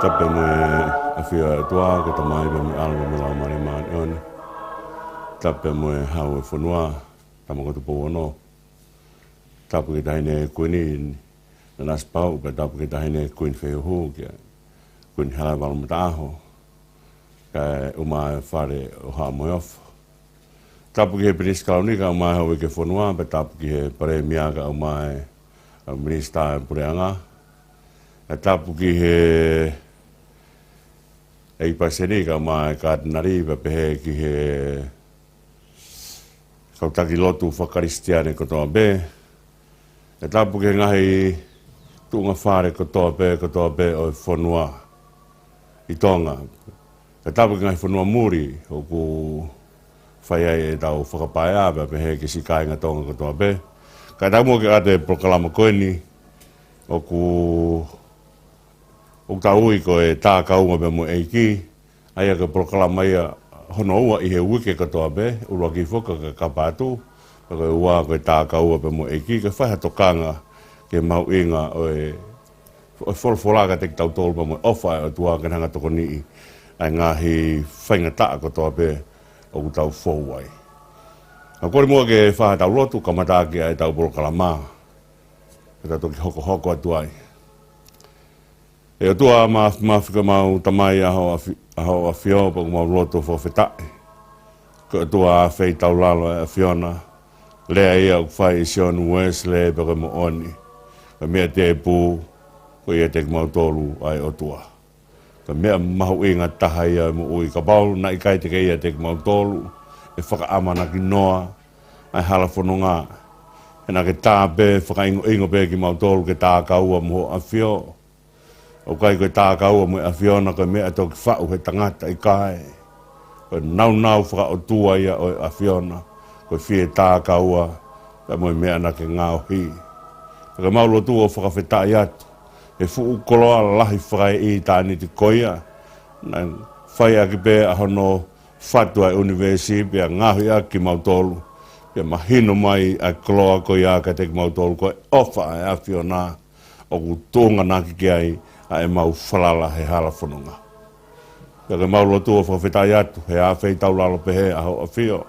Tape mo afia tua ke tamai be algo me la mari man on. Tape mo hau fonua tamo ko po no. Tape ke taine kuini na spau ke tape ke taine kuin fe ho ke. Kuin hala val mataho. Ka uma fare o ha mo of. Tape ke pris kaunika ma ho ke fonua be tape ke pare miaga uma minista pureanga. Tape ke ei paseni ka mai ka nari ba pe ki he ka taki lotu whakaristiane ko toa be e tapu ke ngahi tunga whare ko toa be o whanua i tonga e tapu ke ngahi whanua muri o ku whaiai e tau whakapaea ba pe ki sikai nga tonga ko toa be ka tapu ke ate prokalama koeni o ku o taui ko e tā kaunga be mo eiki, aia ka proklama ia hono ua i he wike katoa be, urua ki whoka ka kapatu, ka ua ko e tā kaunga be mo eiki, ka whaiha tokanga ke mau inga o e wholwholaka te tau tolu be mo ofa o tua ka hanga toko nii, ai ngahi whainga taa katoa be o tau whauai. A kore mua ke whaha tau lotu, ka mataki ai tau proklama, ka toki hoko atuai. E tua mafika mau tamai aho a fio pa mau loto fo fetai. Ko tua fei tau lalo a fiona. Lea ia u fai Sean West le pa mo oni. Ka mea te pu ko ia te mau tolu ai o tua. Ka mea mahu inga taha ia mo ui. Ka baulu na ikai te ia te mau tolu. E whaka amana ki noa. Ai hala whanonga. E na ke tā be whaka ingo be ki mau tolu ke tā kaua mo a fio. O kai koe tā kaua mo a fiona koe mea toki whau he tangata i kai. Koe nau whaka o tua ia o a fiona. Koe whie tā kaua. Ka moe mea na ke ngāo hi. Koe maulo tua whakawhetai atu. E fuu koloa lahi whakai i tāni te koia. Na whai aki pē a hono whatua e universi pia ngahi aki mautolu. Pia mahino mai a koloa koia ka te mautolu koe ofa e a fiona. O ku tōnga naki ki ai. A e mau whalala he hala whanunga. Ka ke mau lotua whawhetai atu, he a whei tau lalo pehe a ho a whio.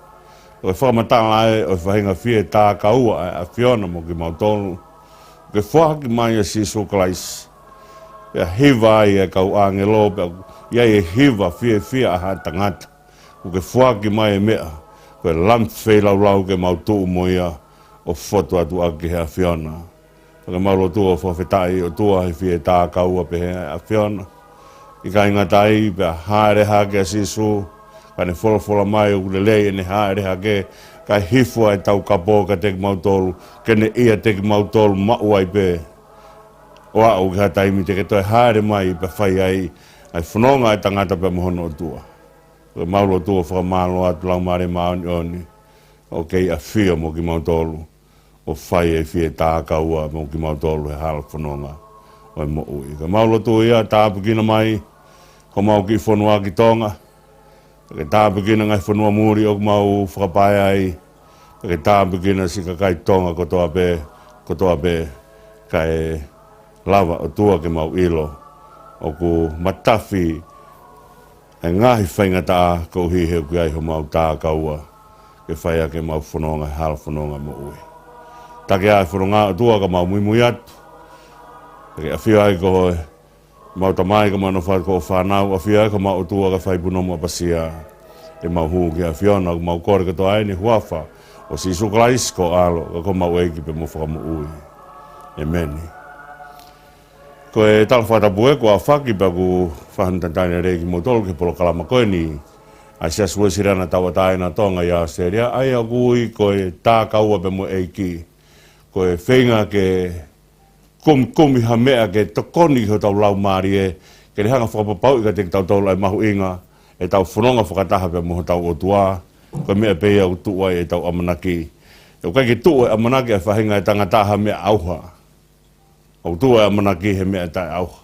Ka ke whamatanga e o whahinga whie tā kaua a whiona mo ki mau tonu. Ka ke whaki mai a siso klais. Pea hiva ai e kau angelo, pea iai e hiva whie a ha tangata. Ka ke whaki mai e mea, ka lamp whei lau ke mau tuu mo ia o whotu atu aki he a whiona. Ka mauro tua whawhetai o tua he whie tā kaua pehe a whiona. I ka inga tai pia haere hake a sisu. Ka ne whola mai o kule lei e ne haere hake. Ka hifua e tau kapo ka teki mautolu. Ke ne ia teki mautolu mau ai pe. O au ki ha taimi te ke toi haere mai pia whai ai. Ai whanonga e tangata pia mohono o tua. Ka mauro tua whakamalo atu lau maare maoni oni. O kei a whia mo ki mautolu. O whai e whie tā kaua mo ki mautolu he hala whanonga o e mo ui. Ka maulo tu ia tāpukina mai, ko mau ki whanua ki tonga. Ka tāpukina ngai whanua muri o mau whakapai ai. Ka tāpukina si ka kai tonga ko toa be, ka e lava o tua ke mau ilo. O ku matafi e ngahi whainga tā ko hihe ki ai ho mau tā kaua. Ke whaia ke mau whanonga, hala whanonga mo ui. Take ai whanonga o tua ka mau mui atu. Take a whia ai ko hoi. Mau tamai ka mano whai ko whanau. A whia ai ka mau o tua ka whai punomu a pasia. E mau huu ki a whiona. Ka mau kore ka toa aini huafa. O si sukalais ko alo. Ka ko mau eiki pe mo whakamu ui. Amen. Ko e tala whatapu e ko a whaki pa ku whahantantaina reiki mo tolu ke polo kalama koe ni. A sia sua sirana tawa taina tonga ia seria. Ai a kui ko e tā kaua pe mo eiki. Ko e whenga ke kumi ha mea ke tokoni ho tau lau maari e. Ke re hanga whakapapau i ka te tau tau lai mahu inga. E tau whanonga whakataha pe moho tau o tua. Ko mea pēia o tuai e tau amanaki. E kai ke tua e amanaki e whahinga e tangataha mea auha. O tua e amanaki he mea tai auha.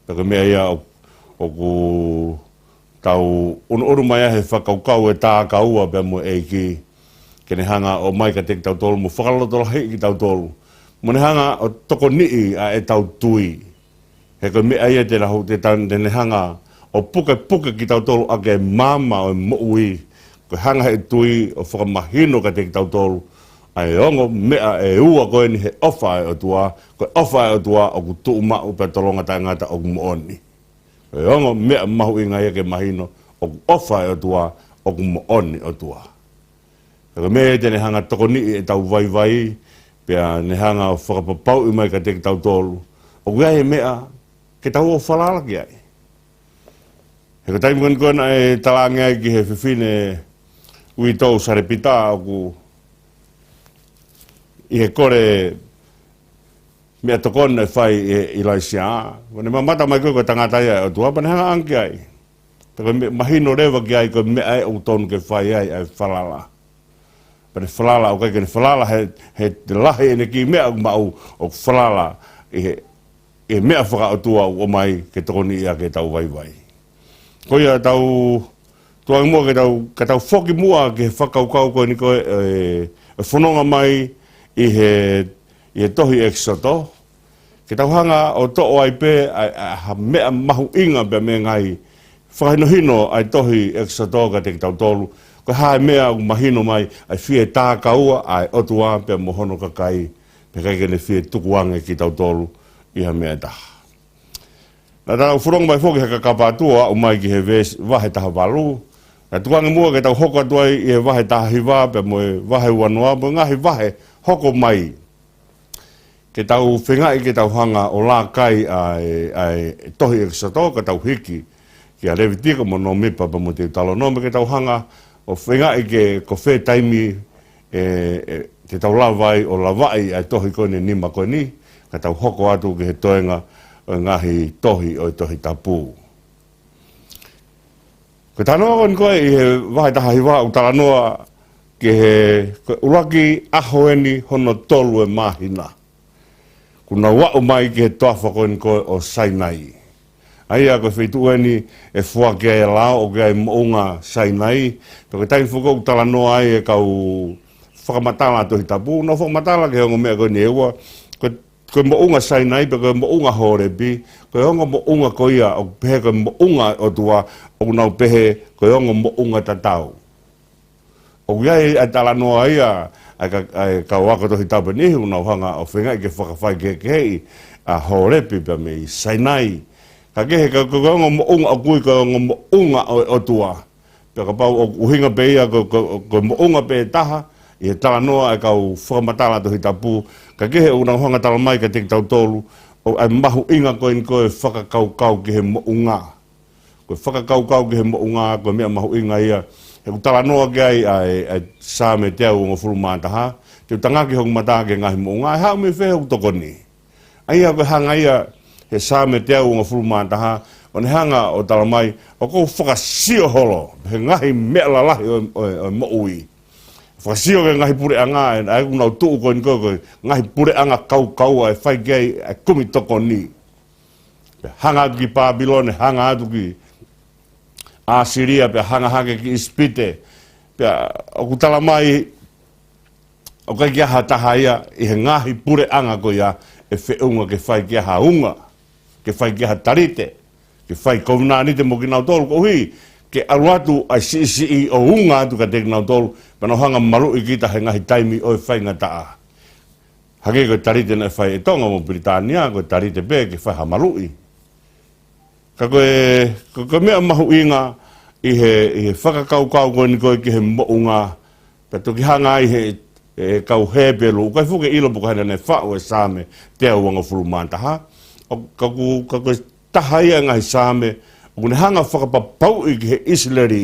Taka mea ia o ku tau unu mai he whakaukau e tā kaua pe mo eiki. Kene hanga o mai ka te tau tolu mo whakalotola hei ki tau tolu. Mo ne hanga o toko nii a e tau tui. He ko me aia te rahu te tane hanga o puka ki tautolu ake mama o moui. Ko hanga he tui o whakamahino ka te ki tautolu. Ai ongo mea e ua koe ni he ofa e o tua. Ko ofa e o tua o ku tuu mau pe tolonga tai ngata o ku mooni. Ko ongo mea mahu inga ia ke mahino o ku ofa e o tua o ku mooni o tua. Ko me te ne hanga tokoni e tau vai vai. Pea ne hanga o whakapapau i mai ka te ki tautolu. O ku ai mea ke tau o whalala ki ai. He ko taimu kona e talangi ai ki he whiwhine ui tau sarepita o ku i he kore mea tokona e whai i laisia. Wane mamata mai koe ko tangata ia o tua pane hanga anki ai. Tako mahino rewa ki ai ko mea e o tonu ke whai ai ai whalala. Pane whalala o kai kene whalala he te lahi ene ki mea o mau o whalala i he mea whaka o tua o mai ke tokoni ia ke tau vai vai. Ko ia tau tuang mua ke tau whoki mua ke whakaukau koe ni koe e whanonga mai i he tohi exoto. Ke tau hanga o to o ai pe a mea mahu inga pe me ngai whakaino hino ai tohi exoto ka te tau tolu. Ko hae mea u mahino mai ai whie tā kaua ai otua pe mohono kakai pe kai kene whie tukuange ki tau tolu i ha mea taha. Nā tau whurong mai whoki haka kapatua o mai ki he wahe taha walu. Nā tuange mua ke tau hoko atuai i he wahe taha hiwa pe mo e wahe uanoa mo ngahi wahe hoko mai. Ke tau whengai ke tau hanga o lā kai ai tohi eksato ka tau hiki. Ki a rewi tika mo no mipa pa mo te talo nome ke tau hanga o whengai ke ko whē taimi te tau lawai o lawai ai tohi koe ni nima koe ni. Ka tau hoko atu ke he toenga o ngahi tohi o tohi tapu. Ko tanoa kon koe i he wahe taha hiwa o talanoa ke he uraki ahoeni hono tolu e mahina. Kuna wau mai ke he toafa kon koe o Sainai. Aia koe whitueni e fua ke ai lao o ke ai mounga Sainai. Peko taini fuko o talanoa ai e kau whakamatala tohi tapu. No whakamatala ke hongo mea koe ni ewa. Koe mounga Sainai, pe koe mounga horepi, koe hongo mounga koia, o pehe koe mounga o tua, o nau pehe koe hongo mounga tatau. O iai a talanoa ia, ai ka waka tohi tapa nihi, o nau hanga o whengai ke whakawhai ke hei, a horepi pe mei, Sainai. Ka kehe koe hongo mounga o kui, koe hongo mounga o tua. Pe ka pau o uhinga pe ia, koe mounga pe taha, i he talanoa e kau whakamatala tohi tapu, ka kehe o nau hanga tala mai ka te tau tolu, o ai mahu inga koe ni koe whakakaukau ki he mounga. Koe whakakaukau ki he mounga, koe mea mahu inga ia. He ku talanoa ki ai sāme te au o ngā mātaha, te utangaki hongu mata ke ngahi mounga, ai hau me whehe o tokoni. Aia koe hanga ia, he sāme te au o ngā mātaha, o ne hanga o tala mai, o kou whakasio holo, he ngahi mea lalahi o moui. Whakasio ke ngahi pure anga, ai unau tuu koe ni koe, ngahi pure anga kau ai whai kei, ai kumi toko ni. Hanga atu ki Pabilone, hanga atu ki Asiria, pe hanga hake ki Ispite. O ku tala mai, o kai kia ha taha ia, i he ngahi pure anga koe ia, e whiunga ke whai kia ha unga, ke whai kia ha tarite, ke whai kouna ni te mo ki nau tolu ko hui, ke aluatu ai si o unga atu ka te nau tolu, pano hanga maru i kita he ngahi taimi o e whai ngataa. Hake koe tarite na e whai e tonga mo Britania, koe tarite pe ke whai ha maru i. Ka koe mea mahu inga i he whakakaukau koe ni koe ki he mounga, pe toki hanga i he kau hepelu, kai fuke ilo puka hena ne whao e sāme te au wanga furu mātaha. Ka koe taha ia ngahi sāme, o kune hanga whakapapau i ki he Isleri,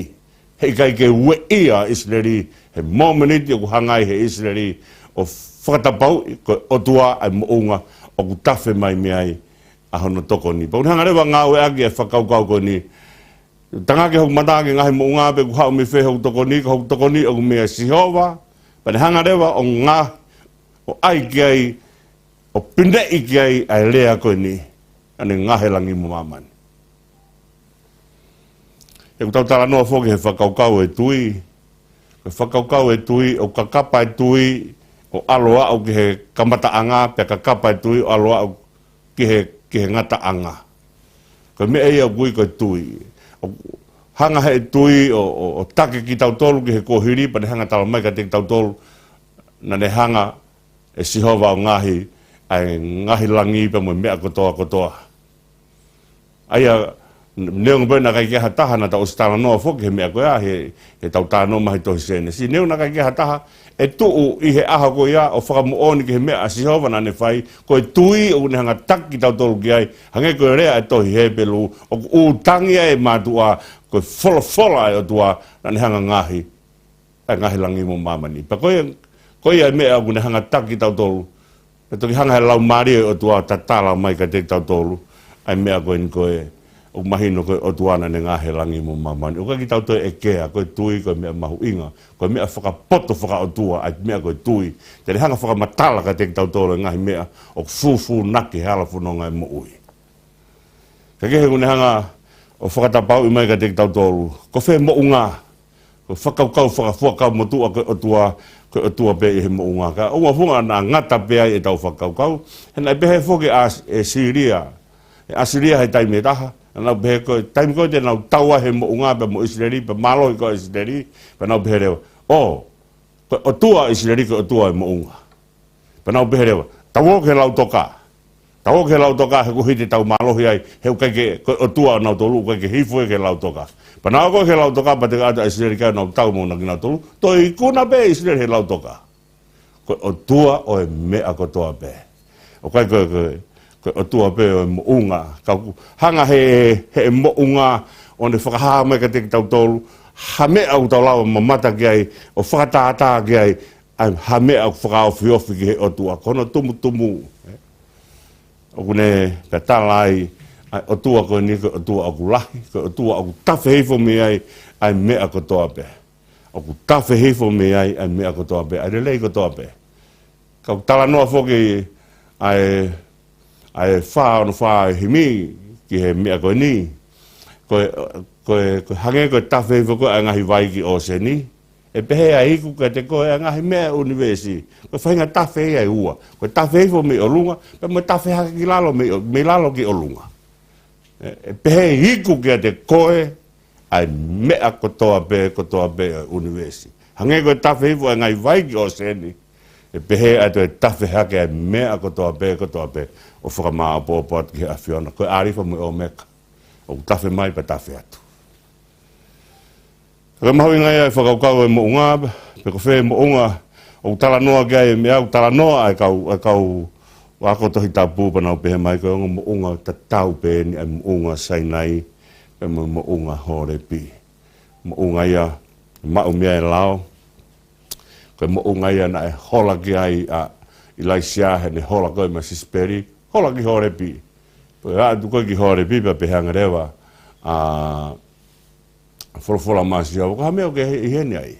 hei kai ke ue ia Isleri, he momeniti o ku hangai he Isleri, o whakatapau i koe otua ai mounga, o ku tawhe mai meai a hono toko ni. Pau hanga rewa ngā ue agi e whakaukau ko ni, tangake hok matake ngahi mounga pe ku hao me whe hok toko ni, o ku mea Sihova, pane hanga rewa o ngā, o ai ki ai, o pindei ki ai ai lea koe ni, ane ngahe langi mo mamani. E ku tau tala noa whoki he whakaukau e tui. He whakaukau e tui, o kakapa e tui, o aloa o ki he kamata anga, pe kakapa e tui, o aloa o ki he ngata anga. ko me ia kui ko tui hanga he tui o take ki tau tolu ki he kohiri pa ne hanga tala mai ka te tau tolu na ne hanga e sihova o ngahi ai ngahi langi pa mo mea kotoa aia neong bena kai ke hataha na ta ostala no fo ke mea ko ya he tau ta no mai to sene si neong na kai ke hataha e tu i he aha ko ya o fa mo on ke mea sihova na ne fai ko tui o ne hanga tak ki tau tolu ki ai hange ko rea e to he pelu o tangi e matua ko fola e o tua na ne hanga ngahi ngahi langi mo mamani pa ko ia mea o ne hanga tak ki tau tolu e to ki hanga lau mari o tua tatala mai ka te tau tolu ai mea ko en ko o mahino ko o tuana ne ngahe langi mo mamani o ka ki tau to e kea ko tui ko mea mahu inga ko mea whakapoto whaka o tua ai mea ko tui te re hanga whakamatala ka te tau tolu ngahi mea o fufu naki hala funonga e mo ui ka kehe kune hanga o whakatapau i mai ka te tau tolu ko whe mo unga ko whakaukau whakafuakau mo tua ko o tua pe i he mo unga ka o wafunga na ngata pe ai e tau whakaukau hena i pehe foke e Siria e Asiria he taime taha na be ko taime ko te na taua he mo unga pe mo Israeli pe malo ko Israeli pe na be reo o tua Israeli ko o tua mo unga pe na be reo tawo ke lau toka he ko hiti tau malo ai he ka ke o tua na tolu ka ke hifo ke lau toka pe na ko ke lau toka pa te ata Israeli ka na tau mo na kina tolu to i kuna be Israeli he lau toka ko o tua o e me a ko toa pe o ka ko o tua pe o mo unga ka hanga he mo unga on de whakaha mai ka te tau tolu ha me au tau lau mamata ki ai o whakatata ki ai ha me au whakao whiofi ki he o tua kono tumu o kune ka talai o tua ko ni ko o tua aku lahi ko o tua aku tawhi heifo me ai me a ko toa pe o ku tawhi heifo me ai me a ko toa pe ai relei ko toa pe ka tala noa foki ai wha himi ki he mea koe ni. Koe hange koe tawhi whako a ngahi vai ki o se ni. E pehe a hiku ka te koe a ngahi mea universi. Koe whainga tawhi ai ua. Koe tawhi who me o lunga, pe mo tawhi haka ki lalo me lalo ki o lunga. E pehe hiku ki a te koe ai mea kotoa pe universi. Hange koe tawhi who a ngahi vai ki o se ni. E pehe a te tawhi haka ai mea kotoa pe o whakamaa pōpāt ki a whiona. Koe arifa mo o meka. O tawhi mai pa tawhi atu. Ka mahu ingai ai whakaukau e mo unga, pe ko whee mo unga, o tala noa ki ai mea, o tala noa ai kau wako tohi tapu pa nau pehe mai, ko mo unga ta tau pe ni ai mo unga sainai, pe mo unga hore pi. Mo unga ia, mau mea e lao, ko mo unga ia na e hola ki ai a Ilaisia he ne hola koe ma sisperi, hola ki hore pi. Poi tu koe ki hore pi pa pehanga rewa wholofola maasi au, ko ha meo ke i hene ai.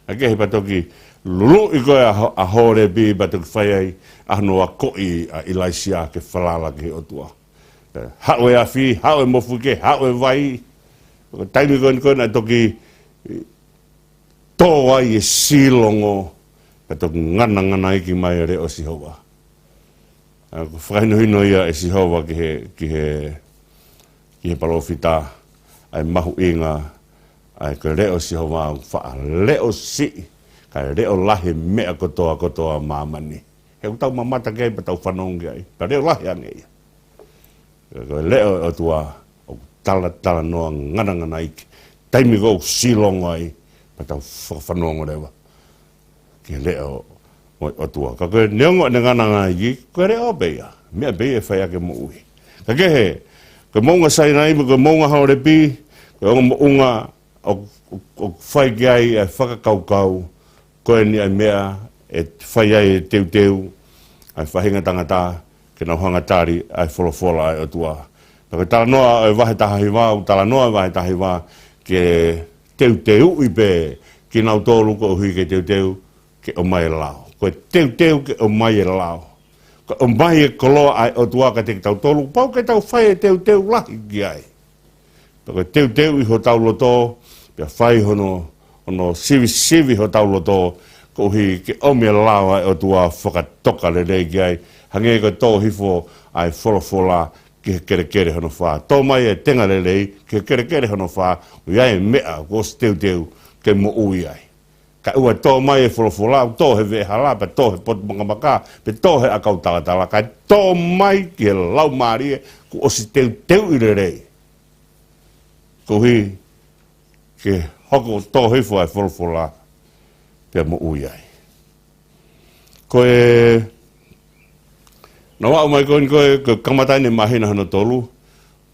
A ke he patoki lulu i koe a hore pi patoki whai ai ahnoa koi a Ilaisia ke whalala ki o tua. Hao e a whi, hao e mofu ke, hao e vai. Taimi koe na toki tō ai e silongo patoki ngana iki mai re o Sihova. Whakainohino ia e Sihova ki he palofita ai mahu inga ai ka reo Sihova wha leo si ka reo lahi mea kotoa mamani. He utau mamata kei pa tau whanongi ai, pa reo lahi ane ia. Ka leo o tua o tala noa ngana iki. Taimi kou silongo ai pa tau whanongo rewa. Ki leo o tua. Ka koe neongo ne ngana iki, koe reo beia. Mea beia whai ake mo ui. Ka kehe, koe mounga sainai, koe mounga haore pi, koe onga mounga o whai ki ai e whakakaukau, koe ni ai mea e whai ai e teu, ai whahinga tangata, ke nau hangatari ai wholofola ai o tua. Ka koe tala noa e wahe tahi wā, tala noa e wahe tahi wā, ke teu i pe, ki nau tōru ko hui ke teu, ke o mai e lao. Koe teu ke o mai e lao. Ko o mai e koloa ai o tua ka te tau tolu, pau ke tau whai e teu lahi ki ai. Koe teu i ho tau loto, pia whai hono sivi ho tau loto, ko hi ke o mai e lao ai o tua whakatoka le rei ki ai. Hange ko tō hifo ai wholofola ke kere hono wha. Tō mai e tenga lelei, ke kere hono wha, o iai mea, ko teu ke mo ui ai. Ka ua tō mai e wholofola, tō he ve hala, pe tō he pot makamaka, pe tō he akau talatala, ka tō mai ki he lau marie, ku osi teu i rei. Ko hi, ke hoko tō hifo ai wholofola, pe mo ui ai. Ko e, na wau mai koe ko kamatai ne mahina hana tolu,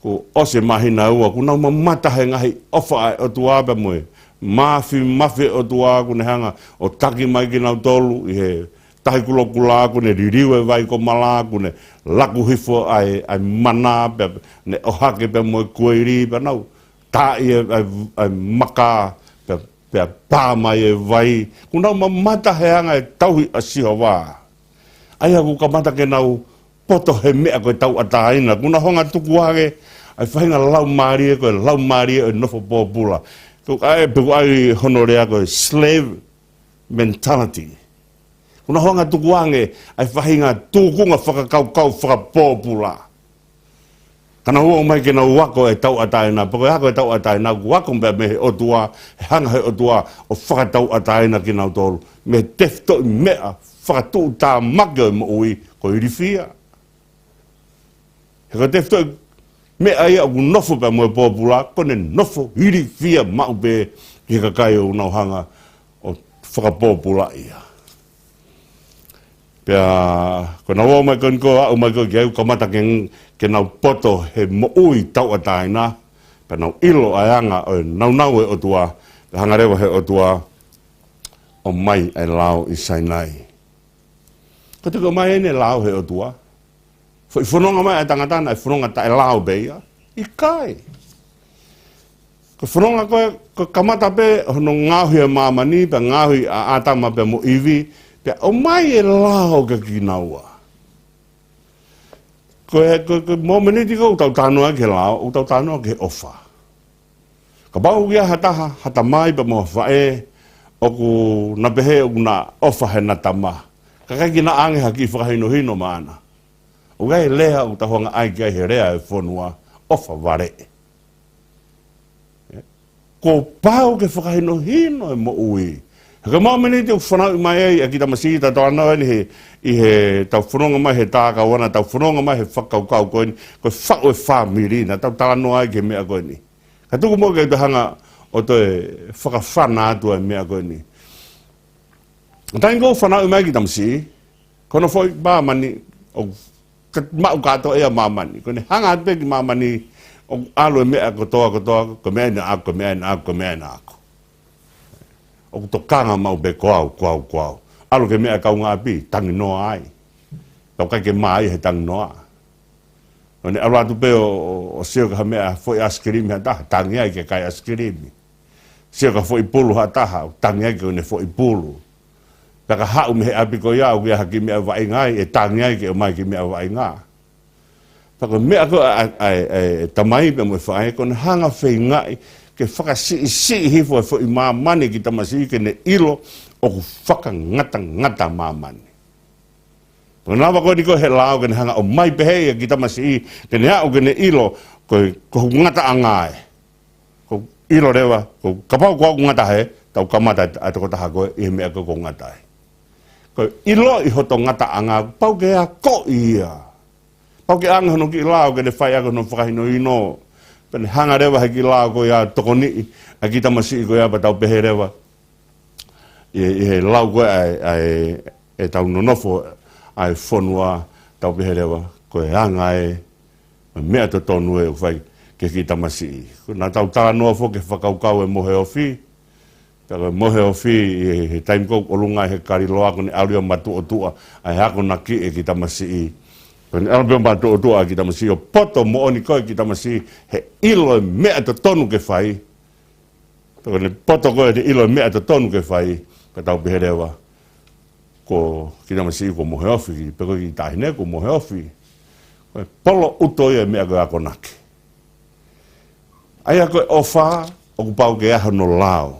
ko ose mahina ua, ku nau mamata he ngahi ofa ai o tua pe moe, mafi o tua ku ne hanga o taki mai ki nau tolu, i he tahi kulokula ku ne ririwe vai ko mala, ku ne laku hifo ai mana, pe, ne ohake pe moe kueiri, pe nau, tai ai maka, pe pā mai e vai, ku nau mamata he hanga e tauhi a siho wā. Aia ku kamata ke nau poto he mea koe tau ataina, kuna honga tuku hake, ai whahinga lau marie koe, lau marie e nofo pōpula. Peku ai honorea koe slave mentality. Kuna honga tuku hake, ai whahinga tūkunga whakakau whakapōpula. Kana hua mai ke nau wako e tau ataina, pako hako e tau ataina, wako mbea me he otua, he hanga he otua, o whakatau ataina ki nau tolu. Me tefto i mea, whakatu tā make o mo ui, ko irifia. He ka tefto i mea ia ku nofo pe moe pōpula, kone nofo irifia mau pe ki ka kai o nau hanga o whakapōpula ia. Pea, ko na wau mai kon ko au mai ko ki au kamata ke nau poto he mo ui tau ataina, pe nau ilo aianga o nau e otua, pe hangarewa he otua o mai ai lao i Sainai. Ko te ko mai ene lao he otua, i whanonga mai ai tangatana, i whanonga tae lao beia, i kai. Ko whanonga koe, ko kamata pe, hono ngāhui a mamani, pe ngāhui a atama pe mo iwi, pe o mai e lao ka ki naua. Ko mō meniti ko utau tānoa ke lao, utau tānoa ke ofa. Ka bau kia hata mai pa mo whae, oku na pehe oku na ofa he na tama. Ka kai ki na ange haki whakahino hino maana. O gai leha o tahonga ai kia he rea e whonua, ofa ware. Ko pau ke whakahino hino e mo ui. Ka mau meniti o whanau mai ei, a ki tamasi ta tānau ni i he tau whanonga mai he tāka wana, tau whanonga mai he whakaukau koe ni, koe whao e whamirina, tau tānau ai ke mea koe ni. Ka tuku mo ke te hanga o te whakawhana atua e mea koe ni. Taingo whanau mai ki tamasi, kono foi mamani, o mau kato ea mamani, kone hanga ate ki mamani, o alo e mea kotoa, ko mea ina ako, mea ina ako. O to kanga mau be koau. Alo ke mea kau ngā pi, tangi noa ai. Tau kai ke mai he tangi noa. One alo atu pe o seo ka mea foi askirimi ha taha, tangi ai ke kai askirimi. Seo ka foi pulu ha taha, tangi ai ke one foi pulu. Taka hau me he api ko iau kia haki mea vai ngai, e tangi ai ke o mai ki mea vai ngā. Taka mea ko tamai pe mo e whae, kone hanga whai ngai, ke whakasi hifo e whai mamani ki tamasi ke ne ilo o ku whakangata mamani. Paka nāwa koe ni koe he lao ke ne hanga o mai pehe ki tamasi ke ne hao ke ne ilo ko ngata angae. Ko ilo rewa, ko kapau kua ngata he, tau kamata a toko taha koe i he mea ko ngata he. Ko ilo i hoto ngata anga, pau ke a ko ia. Pau ke anga hono ki lao ke ne whai ako no whakahino ino. Pene hanga rewa he ki lao ko ia toko ni, a ki tamasi ko ia pa tau pehe rewa. I he lau koe e tau nonofo ai whonua tau pehe rewa. Ko e hanga mea to tonu e whai ke ki tamasi. Nā tau tānoa fo ke whakaukau e mohe ofi. Taka mohe ofi he taimkou olunga he kariloa kone aureo matu o tua. Ai hako na ki e ki tamasi. Kone aureo matu o tua ki tamasi. O poto mo oni koe ki tamasi. He ilo e mea to tonu ke whai. Kone poto koe te ilo e mea to tonu ke whai. Ka tau pehe rewa. Ko ki tamasi ko mohe ofi. Peko ki tahine ko mohe ofi. Polo uto e mea koe ako naki. Aia koe ofa o ku pau ke aho no lao.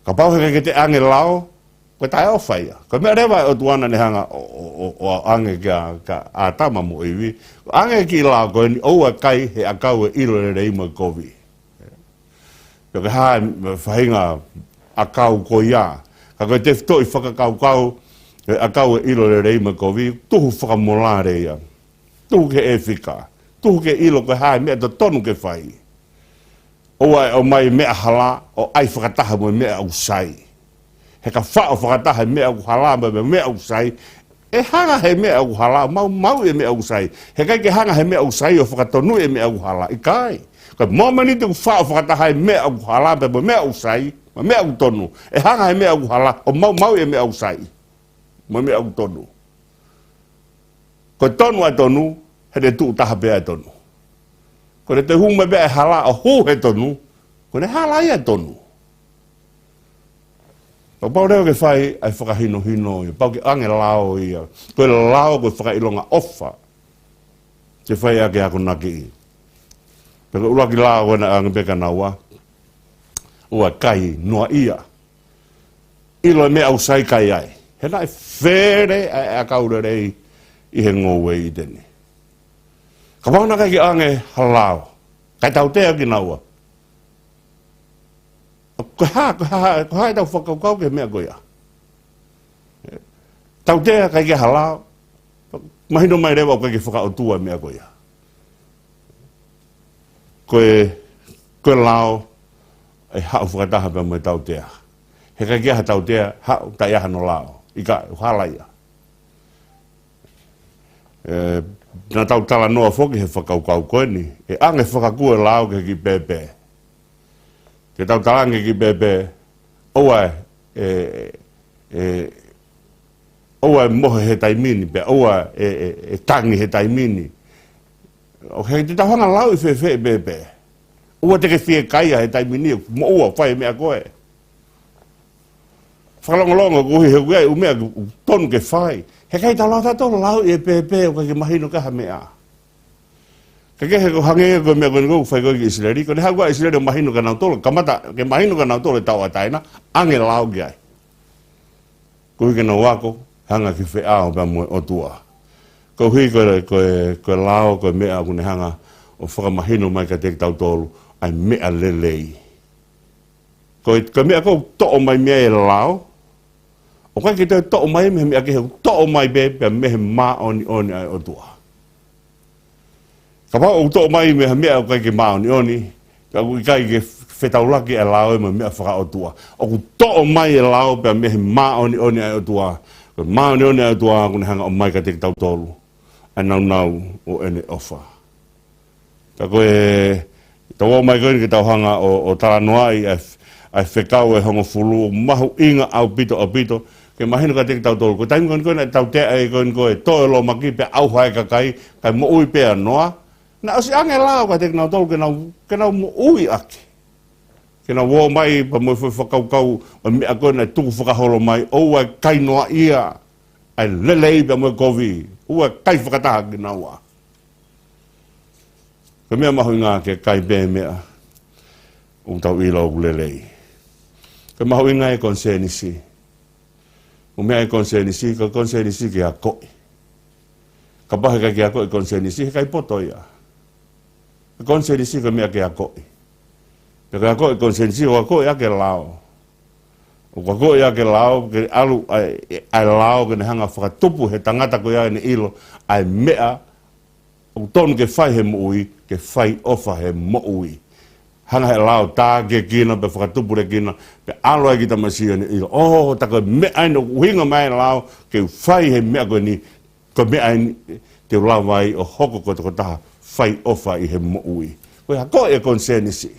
Ka pau heke ke te ange lao, ko tai o fai ko me rewa o tuana ne hanga o ange ka a tama mo iwi ange ki la ko ni o kai he akau e ilo le ima kovi ko ha fainga akau ko ya ka ko te to i faka kau akau e ilo le ima kovi tu faka molare ya tu ke efika tu ke ilo ko ha me to tonu ke fai o mai me hala o ai faka taha mo me au sai he ka wha o whakataha he mea uhala me mea usai e hanga he mea uhala mau e mea usai he kai ke hanga he mea usai o whakatonu e mea uhala i kai ka momani te wha o whakataha he mea uhala me mea usai me mea utonu e hanga he mea uhala o mau e mea usai me mea utonu ko tonu a tonu he te tuu taha bea tonu ko te hunga bea hala o hu he tonu ko ne hala ia tonu o pau reo ke whai ai whakahino hino i pau ke ange lao ia koe lao koe whakailonga ofa te whai ake ako naki i peko uraki lao wana ange peka naua ua kai noa ia ilo me au sai kai ai he nai where ai a kaure rei i he ngowe i tene ka pau na kai ke ange halao kai tau te aki naua ko ha tau whakaukau ke mea goia. Tau tea kai ke halao, mahino mai rewa kai ke whakautua mea goia. Koe lao, e hau whakataha pe mai tau tea. He kai ke ha tau tea, hau tai aha no lao, i ka halaia. Nā tau tala noa whoki he whakaukau koe ni, e ange whakakua lao ke ki pepe. Ke tau talangi ki bebe, oua oua mohe he taimini, pe oua tangi he taimini. O he te tau hanga lau i whewhe bebe. Oua teke whie kaia he taimini, mo oua whai mea koe. Whakalongolongo kuhi he kuei umea tonu ke whai. He kai tau lau tato lau i bebe o ke mahino kaha mea. Ke he ko hange ko me ko fai ko Israeli ko ne ha ko Israeli mahino ka nau tolo kamata ke mahino ka nau tolo tau ataina ange lao gai ko ke no wako hanga ki fe ao ba mo o tua ko hui ko lao ko me a ko ne hanga o fo mahino mai ka te tau tolo ai me a lelei ko me ko to o mai me lao o ka ke to o mai me ke to o mai be me ma on ai o tua ka pao o tō mai me mea o kai ke maoni oni, ka kui kai ke whetaulaki e lao e mea whakaotua. O ku tō mai e lao pe me maoni oni ai o tua, ko maoni oni ai o tua kune hanga o mai ka te tau tolu, ai nau o ene ofa. Ka koe, tau o mai koe ke tau hanga o Taranoai ai whekau e hongo fulu, mahu inga au pito, ke mahino ka te tau tolu. Ko taimi koe na tau tea e koe tō e lo maki pe au hae ka kai mo ui pe anoa, na o si ange lao ka te nau tolu ke nau mo ui ake. Ke nau wō mai pa mo whakaukau o mea koe na tuku whakaholo mai o ai kai noa ia ai lelei pa mo kovi o ai kai whakataha ki nau a. Ka mea mahu ngā ke kai bē mea o tau ila o lelei. Ka mahu ngā e konsenisi. O mea e konsenisi, ka konsenisi ki a koi. Ka pahe ka ki a koi konsenisi, he kai poto ia. Konsenisi ka mea ke a koi. Pe ka koi konsenisi o a koi ake lao. O ka koi ake lao, ke alu ai lao ke ne hanga whakatupu he tangata ko ia ne ilo, ai mea, o tonu ke whai he mo ui, ke whai ofa he mo ui. Hanga he lao tā ke kina, pe whakatupu re kina, pe alo ai ki tamasio ne ilo. Oh, tako mea aino uhinga mai lao, ke whai he mea koe ni, ko mea aini te lao vai o hoko ko toko taha, whai ofa i he mo ui. Koe hako e konsenisi.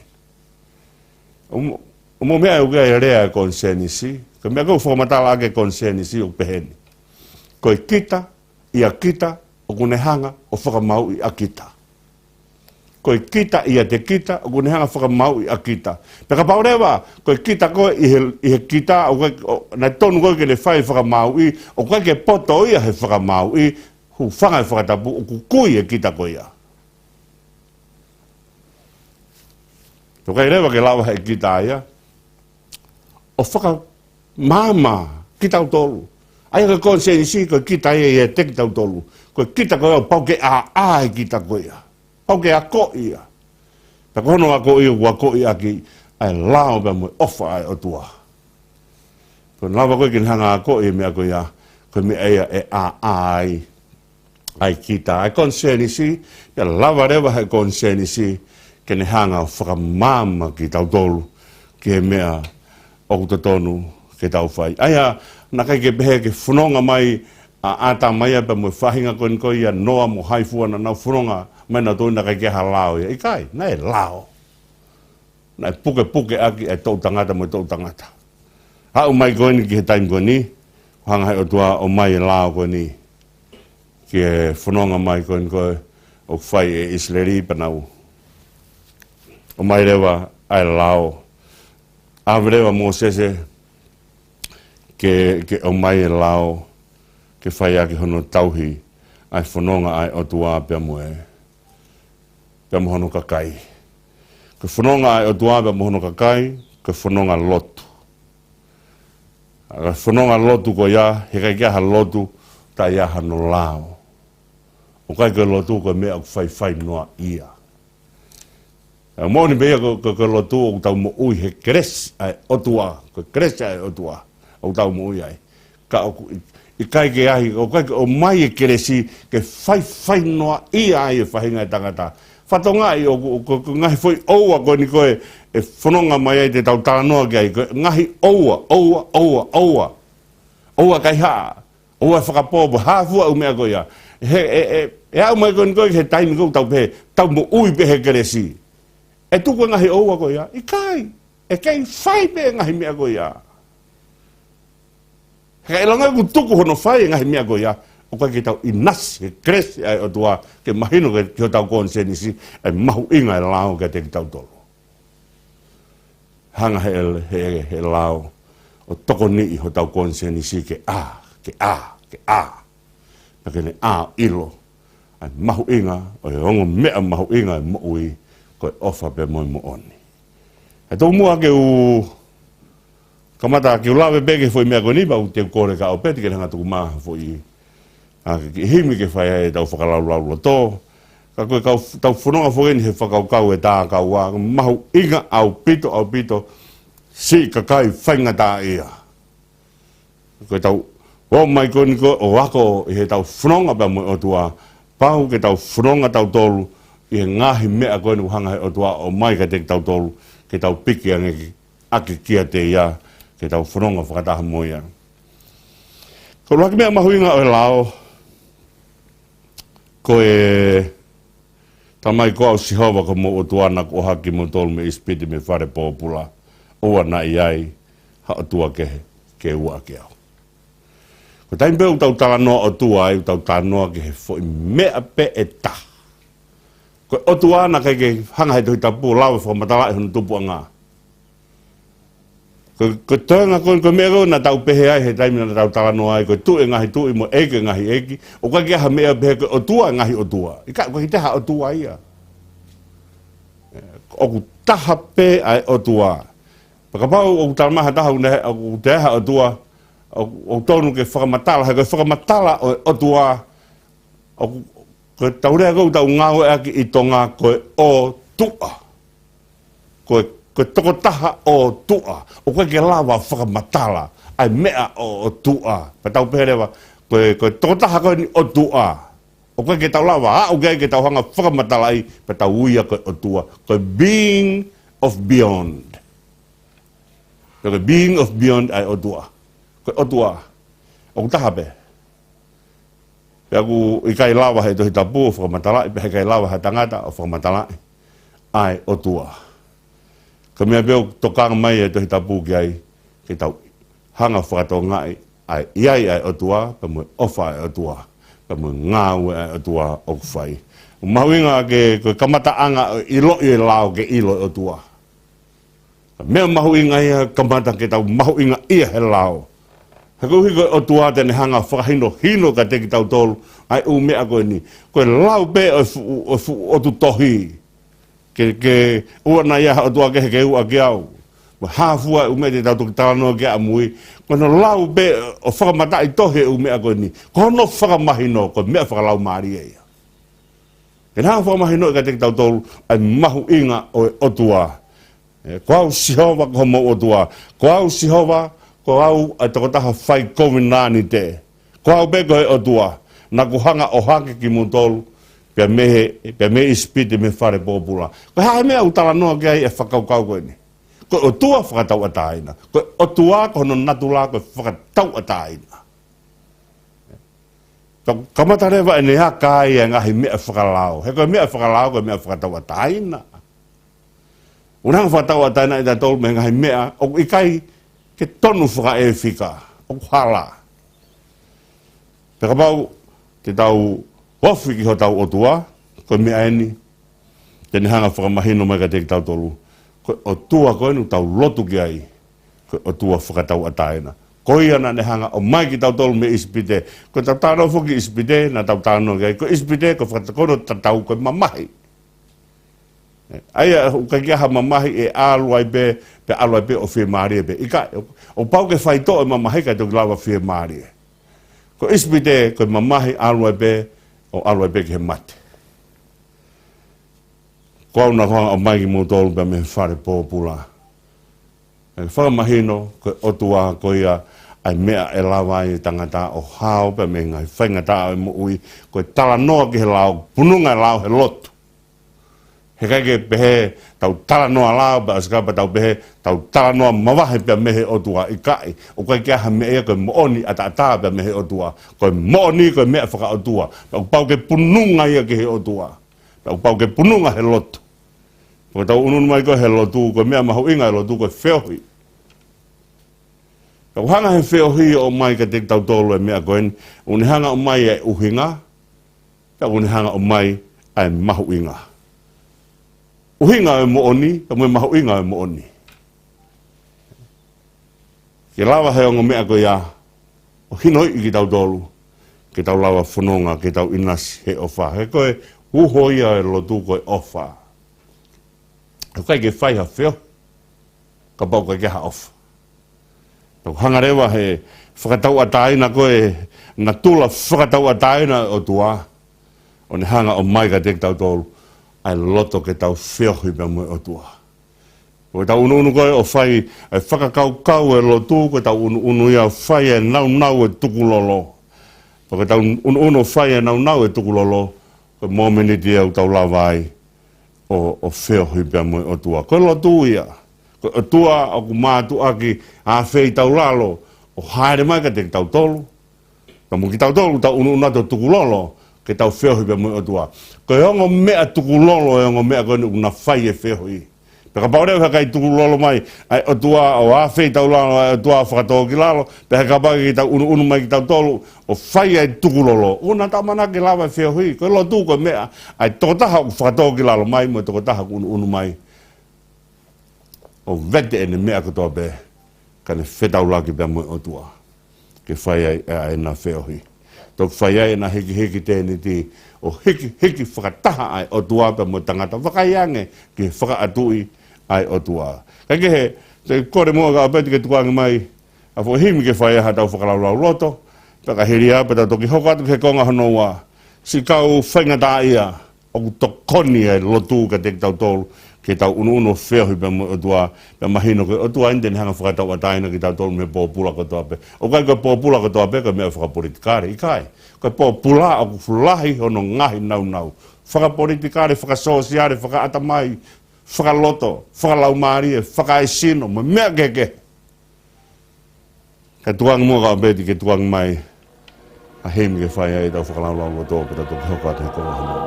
O mo mea uke e rea e konsenisi. Koe mea kou whamatala ake konsenisi o peheni. Koe kita, ia kita, o kunehanga, o whakamau i akita. Koe kita, ia te kita, o kunehanga whakamau i akita. Peka paurewa, koe kita koe i he kita, nai tonu koe ke ne whai whakamau i, o koe ke poto ia he whakamau i, hu whangai whakatapu, o kukui e kita koe ia. Tō kai rewa ke lawa he kita ia, o whaka māma ki tau tolu. Ai ka konsensi ko kita e te ki tau tolu. Ko kita ko pau ke a kita ko ia. Pau ke a ko ia. Ta kono a ko ia wa ko ia ki ai lao ba mo ofa ai o tua. Ko lava ko ki hanga ko ia me ko ia. Ko me e ai. Ai kita ai konsensi ya lava rewa ai konsensi ke ne hanga whakamama ki tau tolu. Ke mea o te tonu ke tau whai. Aia, na kai ke pehe ke whanonga mai a ata mai apa mo whahinga koen ko ia noa mo haifua na nau whanonga mai na tōna kai ke halao ia. I kai, na e lao. Na e puke aki e tau tangata mo tau tangata. Hau mai koen ki he taim koen ni, hanga hai o tua o mai e lao koen ni. Ki e whanonga mai koen koe o whai e isleri panau. O mai rewa ai lao. Averewa mo sese ke o mai e lao ke whai aki hono tauhi ai whanonga ai o tua pia mo e. Pia mo hono kakai. Ke whanonga ai o tua pia mo hono kakai, ke whanonga lotu. Ke whanonga lotu ko ia, he kai kia ha lotu, ta ia ha no lao. O kai ke lotu ko mea ku whai noa ia. Mōni mea ko lotu o tau mo ui he keres ai otua, ko keres ai otua, o tau mo ui ai. I kai ke ahi, o kai ke o mai e keresi, ke whai noa ia ai e whahinga e tangata. Whatonga i o ngahi whoi oua ko ni koe e whanonga mai ai te tau tānoa ki ai, ngahi oua. Oua kai haa, oua whakapopo, haa fua u mea koe ia. E au mai ko ni koe he taimi kou tau pehe, tau mo ui pehe keresi. E tuku ngahi oua ko ia, i kai, e kai whai pe ngahi mea ko ia. Kai langa ku tuku hono whai ngahi mea ko ia, o kai ki tau inas, he kres ai o tua, ke mahino ke ki o tau konsenisi, e mahu inga e lao ke te ki tau tolo. Hanga he lao, o toko ni i ho tau konsenisi ke a. Pake ne a ilo, ai mahu inga, o e ongo mea mahu inga e mo ui, ko ofa pe moi mo oni. E tō mua ke u kamata ke u lawe beke foi mea koni ba u te kore ka o peti ke hanga tuku maha foi. Ki himi ke whai e tau whakalau tō. Ka koe tau whanonga foi ni he whakaukau e tā kau a. Mahu inga au pito, si kakai whainga tā ia. Koe tau o mai koni ko o wako he tau whanonga pa moi o tua. Pau ke tau whanonga tau tolu. I ngahi mea koe nu hanga o tua o mai ka te tau tolu, ke tau piki ange aki kia te ia, ke tau whanonga whakataha moia. Ko laki mea mahuinga o e lao, ko e tamai ko au sihawa ko mo o tuana ko haki mo tolu me ispiti me whare pōpula, oa na iai, ha o tua ke ua ke au. Ko taimpe u tau tala noa o tua ai, u tau tala noa ke he fo mea pe e taha. Ko otu ana kai ke hanga he tui tapu lawa whakamatala e hono tupu anga. Ko tōnga ko mea ko na tau pehe ai he taimi na tau tala noa ai, ko tu e ngahi mo eke ngahi eki, o kai kia ha mea pehe ko otua ngahi otua. I kai ko hi teha otua ia. O ku taha pe ai otua. Pakapau o ku talamaha taha o ku teha otua, o tonu ke whakamatala, he ko whakamatala o otua, ko taurea kou tau ngāo e aki i tonga koe o tua. Koe toko taha o tua. O koe ke lawa whakamatala. Ai mea o tua. Pa tau peherewa. Koe toko taha koe ni o tua. O koe ke tau lawa. O koe ke tau hanga whakamatala ai. Pa tau uia koe o tua. Koe being of beyond. Koe being of beyond ai o tua. Koe o tua. O taha pe. Pea ku i kai lawa he tohi tapu o whakamatala, i kai lawa he tangata o whakamatala, ai o tua. Ka mea peo tokanga mai e tohi tapu ki ai, ke tau hanga whakatonga ai iai ai o tua, pa mui ofa ai o tua, pa mui ngāu ai o tua o kuwhai. Mahuinga ke kamata anga i lo i lao ke ilo o tua. Mea mahuinga ia kamata ke tau mahuinga ia he lao. Hako hiko o tua tene hanga whakahino hino ka te ki tau tolu, ai u mea koe ni. Koe lau pe o tu tohi, ke ua na ia o tua kehe ke ua ke au. hafua ume te tautu talanoa ke amui, kono lau be o whakamata i tohe ume a koe ni, kono whakamahino ko mea whakalau maari e ia. E nā whakamahino i ka te tautolu ai mahu inga o e otua. Ko au sihova ko homo otua, ko au sihova, ko au ai takotaha whai COVID-19 te. Ko au be ko e otua, na kuhanga o hake ki mutolu, pia mehe ispiti me whare pōpula. Ko hae mea utala noa ki ai e whakaukau koe ni. Ko o tua whakatau ataina. Ko o tua ko hono natula ko whakatau ataina. Kamata rewa e ne haka ai e ngahi mea whakalao. He koe mea whakalao ko mea whakatau ataina. Unang whakatau ataina i ta tolu me ngahi mea o ikai ke tonu whaka e whika. O hala. Peka pau te tau hofi ki ho tau o tua. Ko mea eni. Tene hanga whakamahino mai ka te tau tolu. O tua koe nu tau lotu ki ai, o tua whakatau ataina. Koi ana ne hanga o mai ki tau tolu me ispite. Ko tau tāno whuki ispite, na tau tāno ki ai. Ko ispite, ko whakatakono tau koe mamahi. Aia, ka kia ha mamahi e aluai be aluai be o whie maari e be. Ika, o pau ke whaito e mamahi ka toki lawa whie maari e. Ko ispite, ko mamahi aluai be, o aluai be ki he mate. Ko na hoa o mai ki mo tolu pe me whare pōpula. E whakamahino, ko otua ko ia ai mea e lawa i tangata o hao pe me ngai whaingata o mo ui, ko tala noa ki he lao, pununga lao he lotu. He kai ke pehe tau tala noa lao, pa askapa tau pehe tau tala noa mawahe pe mehe otua i kai. O kai kia ha mea ko mooni ata pe mehe otua. Ko mooni ko mea whaka otua. Tau pau ke pununga ia ki he otua. Tau pau ke pununga he lotu. Ko tau unun mai ko he lotu, ko mea mahu inga he lotu ko whiohi. Tau hanga he whiohi o mai ka te tau tolu e mea koen, uni hanga o mai e uhinga, tau uni hanga o mai e mahu inga. Uhinga e mooni, tau mea mahu inga e mooni. Ke lawa he ongo mea ko ia, o hinoi i ki tau tolu, ke tau lawa whanonga, ke tau inas he ofa. He koe uhoia e lotu koe ofa. Kai ke whai ha whio, ka pau kai ke ha off. Tau hangarewa he whakatau ataina koe, na tula whakatau ataina o tua, o ne hanga o mai ka tek tau tolu, ai loto ke tau whiohi pe mui o tua. Ko tau unu koe o whai, ai whakakau e lotu, ko tau unu ia whai e nau e tukulolo. Ko tau unu whai e nau e tukulolo, ko momeniti au tau lawai, o whiohi pia mui o tua. Ko lotu ia. Ko o tua o ku mātu aki a whei tau lalo o haere mai ka te tau tolu. Ka mu ki tau tolu tau unu unato tukulolo ke tau whiohi pia mui o tua. Ko e ongo mea tukulolo e ongo mea koe ni una whai e whiohi. Peka paureu haka i tukulolo mai ai o tua o a whei tau lalo ai o tua whakatoa ki lalo. Peka kapaki ki tau unu mai ki tau tolu o whai ai tukulolo. Una tau mana ki lawa e whiohi. Ko e lotu koe mea ai tokotaha ku whakatoa ki lalo mai mo tokotaha ku unu mai. O vete ene mea katoa be kane whetau laki pia mui o tua. Ke whai ai ai na whiohi. Tok whai ai na hiki tēni ti o hiki whakataha ai o tua pia mui tangata whakaiange ki whakaatui ai o tua. Kai ke he, te kore mua ka apeti ke tuangi mai, a fo himi ke whai aha tau whakalaulau loto, peka hiri a peta toki hokatu ke konga hanoa, si kau whaingata ia, o ku tokoni e lotu ka te tau tolu, ke tau unu whiohi pe mo o tua, pe mahino ke o tua inde ni hanga whakatau ataina ki tau tolu me pōpula katoa pe. O kai koe pōpula katoa pe, ka mea whakapolitikare, i kai. Koe pōpula o ku fulahi hono ngahi nau. Whakapolitikare, whakasosiare, whakaatamai, whakaloto, whakalaumarie, whakaesino, mo mea keke. Ka tuang mua ka apeti ke tuang mai, a heimi ke whai ai tau whakalaulau lo tō, peta toki hokatu he konga hanoa.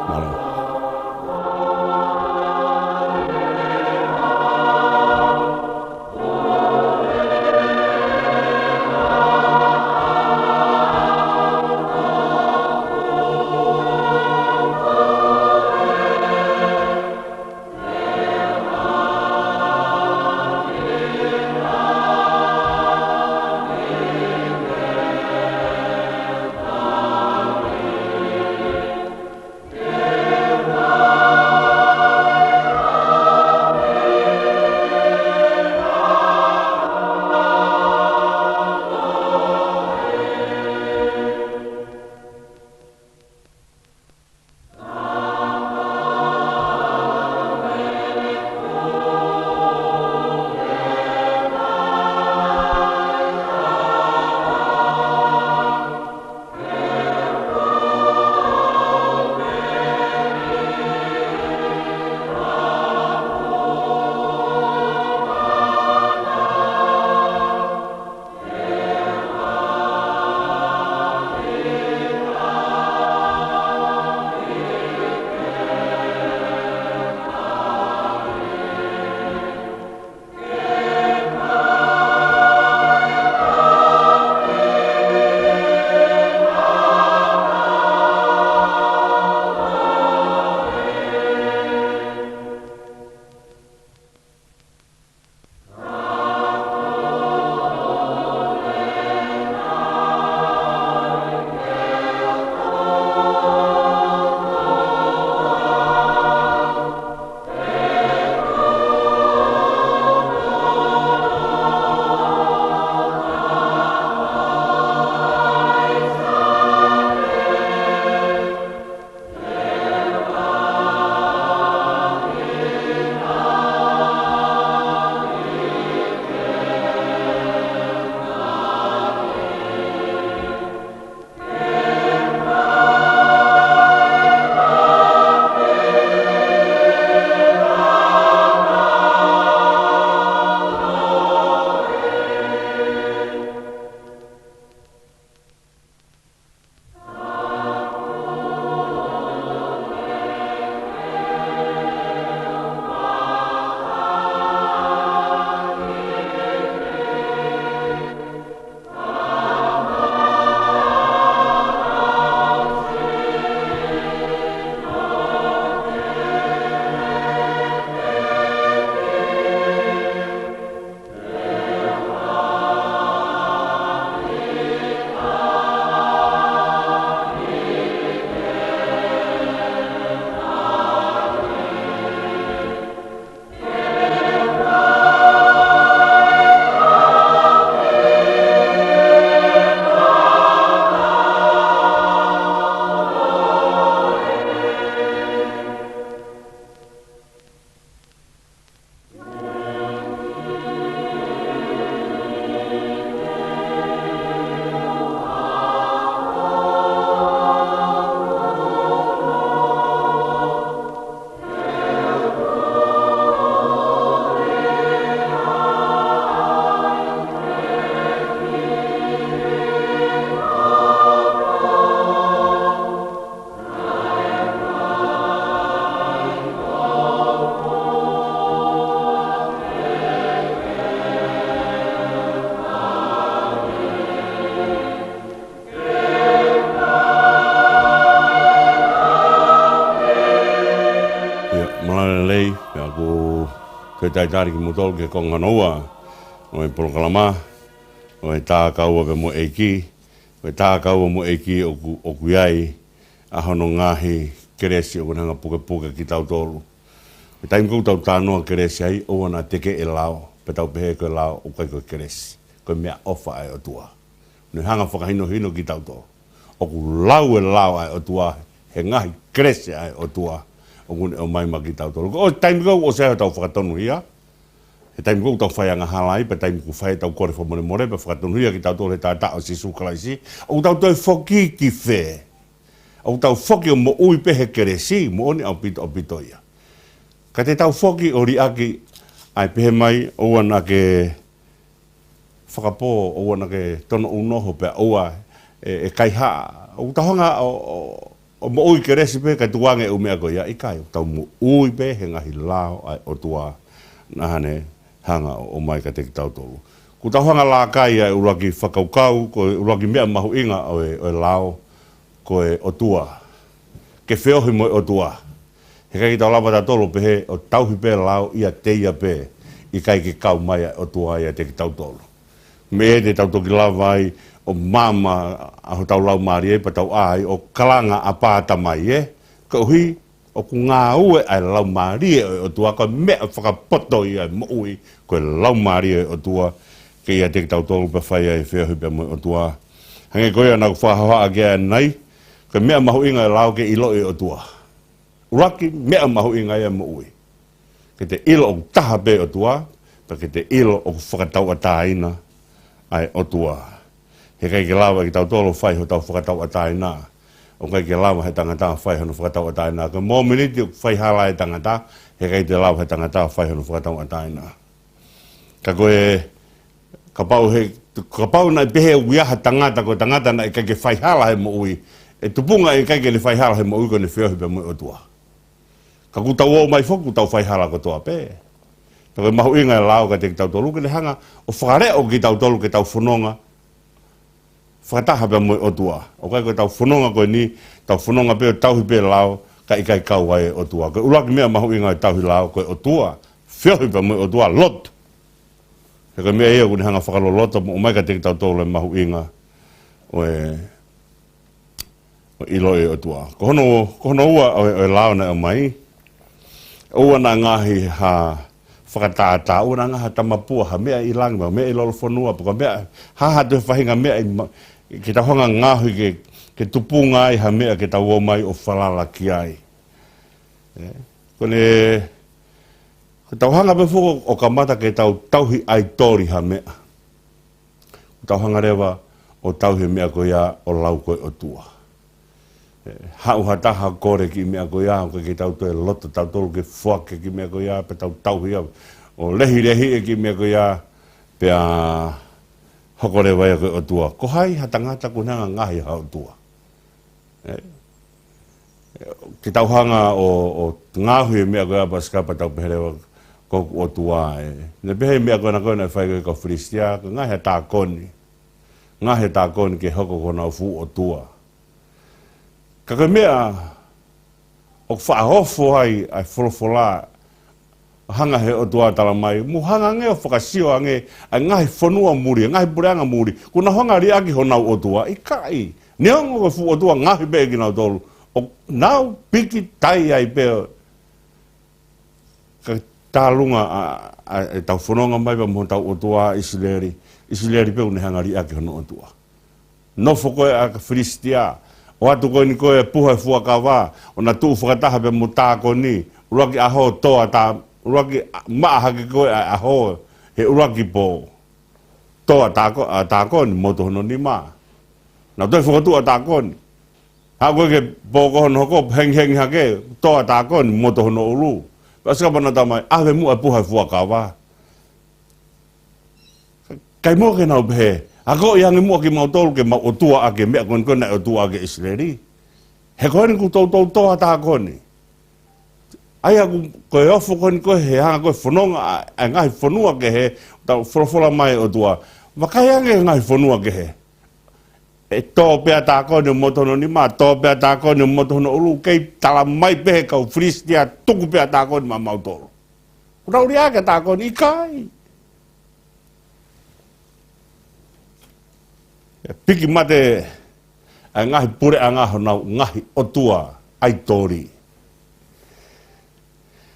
Malama. Te taitari ki mutolo ke konga noa. O e proklama. O e tā kaua pe mo eiki. O e tā kaua mo eiki o kuiai. Ahono ngahi keresi o kunanga puke puke ki tau tolu. E taim kou tau tānoa keresi ai. O ana teke e lao. Pe tau pehe koe lao o kai koe keresi. Koe mea ofa ai o tua. Ne hanga whakahino hino ki tau tolu. O ku lau e lao ai o tua. He ngahi keresi ai o tua. O kune o maima ki tau tolu. O taim kou o seha tau whakatonu hia. He taim kou tau whai anga halai. Pe taim kou whai tau kore whamone more. Pe whakatonu hia ki tau tolu he tā o si sukalaisi. O tau toi whoki ki whe. O tau whoki o mo ui pehe keresi. Mo oni au pito o pito ia. Ka te tau whoki o riaki. Ai pehe mai o ana ke whakapō o ana ke tono unoho pe oa e kai haa. O tahonga o mo ui ke resi pe kai tuange u mea koia i kai. O tau mo ui pe he ngahi lao ai o tua nahane hanga o mai ka te ki tau tolu. Ku tahonga la kai ai uraki whakaukau ko uraki mea mahu inga o e lao ko e o tua. Ke whiohi mo o tua. He kai ki tau lapa tolu pe he o tauhi pe lao ia teia pe i kai ki kau mai o tua ia te ki tau tolu. Me te tau toki lava ai o mama aho tau lau maari e pa tau ai o kalanga a pāta mai e. Ka uhi o ku ngā ue ai lau maari e o tua ko mea whakapoto i ai mo ui ko lau maari e o tua ke ia te ki tau tolu pa whai ai whiahui pe mo o tua. Hange koe ana ku whahawa a gea nei ko mea mahu inga e lau ke ilo e o tua. Uraki mea mahu inga e mo ui. Ke te ilo o taha pe o tua pa ke te ilo o whakatau a tāina ai o tua. He kai ke lawa ki tau tolo whai ho tau whakatau a tāina. O kai ke lawa he tangata whai ho whakatau a tāina. Ka mō miniti o whai hala e tangata, he kai te lawa he tangata whai ho whakatau a tāina. Ka koe, ka pau na pehe uiaha tangata ko tangata na e kai ke whai hala he mo ui. E tupunga e kai ke le whai hala he mo ui ko ne whiohi pe mo o tua. Ka ku tau o mai whoku tau whai hala ko toa pe. Ka mahu inga e lao ka te ki tau tolu ke le hanga o whakare o ki tau tolu ke tau whanonga. Whakataha pe mo o tua. O kai koe tau whanonga koe ni, tau whanonga pe o tauhi pe lao ka ikai kau ai o tua. Koe uraki mea mahu inga e tauhi lao koe o tua. Whiohi pe mo o tua lot. He koe mea ea kune hanga whakalo loto o mai ka te ki tau tolu e mahu inga o ilo e o tua. Ko hono ua o e lao na o mai. Ua na ngahi ha whakatātā, ua na ngaha tamapua, ha mea i langi, mea i lolo whanua, puka mea, haha te whahinga mea ke ta honga ngahi ke tupunga ai, ha mea ke ta ua mai o whalala ki ai. Kone, ke tau hanga pe whuko o ka mata ke tau tauhi ai tori ha mea. Tau hanga rewa o tauhi mea ko ia o lau koe o tua. Hau hataha kore ki mea ko ia, ke tau toe loto, tau tolu ke whake ki mea ko ia, pe tau tauhi au. O lehi e ki mea ko ia, pe a hokore wai ko o tua. Ko hai hatangata ko nanga ngahi hau tua. Ke tau hanga o ngahui mea ko ia, paskapa tau peherewa ko o tua. Ne pehe mea ko na koe na whai ko Fristia, ko ngahi tā koni. Ngahi tā koni ke hoko kona o fu o tua. Ka koe mea, o whaahofo ai wholofola, hanga he o tua tala mai, mu hanga nge o whakasio a ngahi whanua muri, ngahi pureanga muri, kuna hanga riaki ho nau o tua, i kai. Neongo ko fu o tua ngahi pe ki nau tolu, o nau piki tai ai pe, ka tālunga e tau whanonga mai pa mo tau o tua isileri pe une hanga riaki ho nau o tua. Nofo koe a Fristia, o atu koe ni koe puha e fuakawa, o na tuu whakataha pe mo tāko ni, uraki aho toa tā, uraki maaha ke koe aho, he uraki po toa tāko ni, moto hono ni maa. Nā toi whakatua tāko ni. Ha koe ke pōko hono hoko, heng hake, toa tāko ni, moto hono ulu. Paska pana tamai, awe mua e puha e fuakawa. Kai mua ke nau pehe, ako iangi mua ki mau tolu ke mau o tua ake mea koni kona o tua ake Israeli. He koni ku tau toa tā koni. Ai aku koe ofo koni koe he hanga koe whanonga, ai ngahi whanua ke he, tau wholofola mai o tua. Wakai ange ngahi whanua ke he. E tō pēa tā koni o motono ni maa, tō pēa tā koni o motono ulu, kei tala mai pehe kau Fristia, tuku pēa tā koni ma mau tolu. Rau ria ka tā koni kai. Piki mate a ngahi pure a ngaho nau ngahi otua ai tori.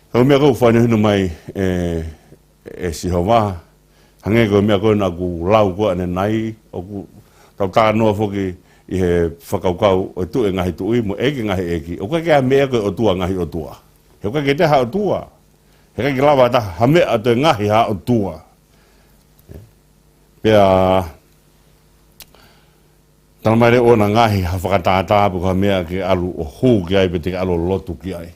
Kau mea kou whāne hinu mai si hoa hange ko mea koe na ku lau koe ane nai o ku tau tā noa whoki i he whakaukau o tu e ngahi tui mo eki ngahi eki o ka kia mea koe otua ngahi otua he o ka ke te ha otua he ka ki lawa ta ha mea te ngahi ha otua pia tana mai re o na ngahi ha whakatātā puka mea ke alu o hū ki ai pe te alu lotu ki ai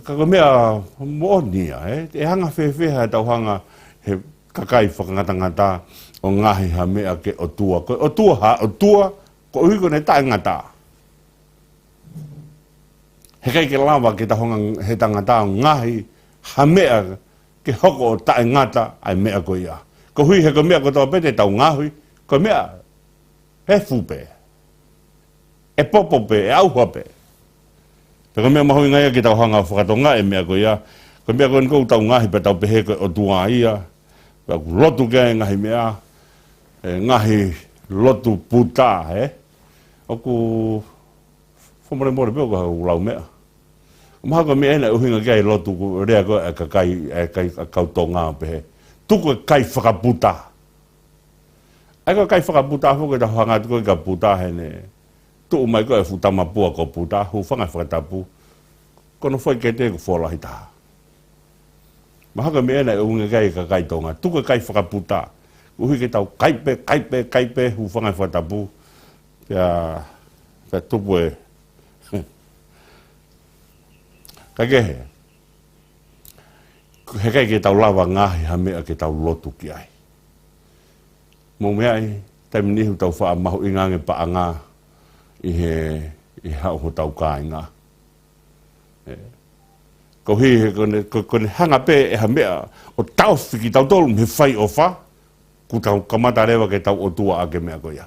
ka mea moonia e hanga whewheha tau hanga he kakai whakangatangata o ngahi ha mea ke otua ko otua ha otua ko uhi ko ne tae ngata he kai ke lawa ke tau hanga he tangata o ngahi ha mea ke hoko o tae ngata ai mea ko ia ko hui he ko mea ko tau pete tau ngahui ko mea he fupe e popope e auhape Peka mea mahui ngai ki tau hanga whakatonga e mea ko ia. Ko mea ko nkou tau ngahi pa tau pehe ko o tua ia. Pea ku lotu kia e ngahi mea. Ngahi lotu puta, Oku whamore more peo ko hau lau mea. Maha ko mea ena uhinga kia e lotu ku rea ko e kai kautonga pehe. Tuku e kai whakaputa. Ai ko kai whakaputa hoko e tau hanga tuko i ka puta hene. Tu mai ko e futama pua ko puta hu fanga whakatapu kono foi ke te ko wholahi taha mahaka me ena e unga kai ka kai tonga tuka kai whakaputa uhi ke tau kaipe hu fanga whakatapu pia tupu e kakehe he kai ke tau lawa ngahi ha mea ke tau lotu ki ai mo mea ai taiminihu tau wha mahu ingange pa anga i hau ho tau kāinga. Ko hi ko ne hanga pe e ha mea o tau whiki tau tolu me whai o wha ku tau kamata rewa ke tau o tua ake mea ko ia.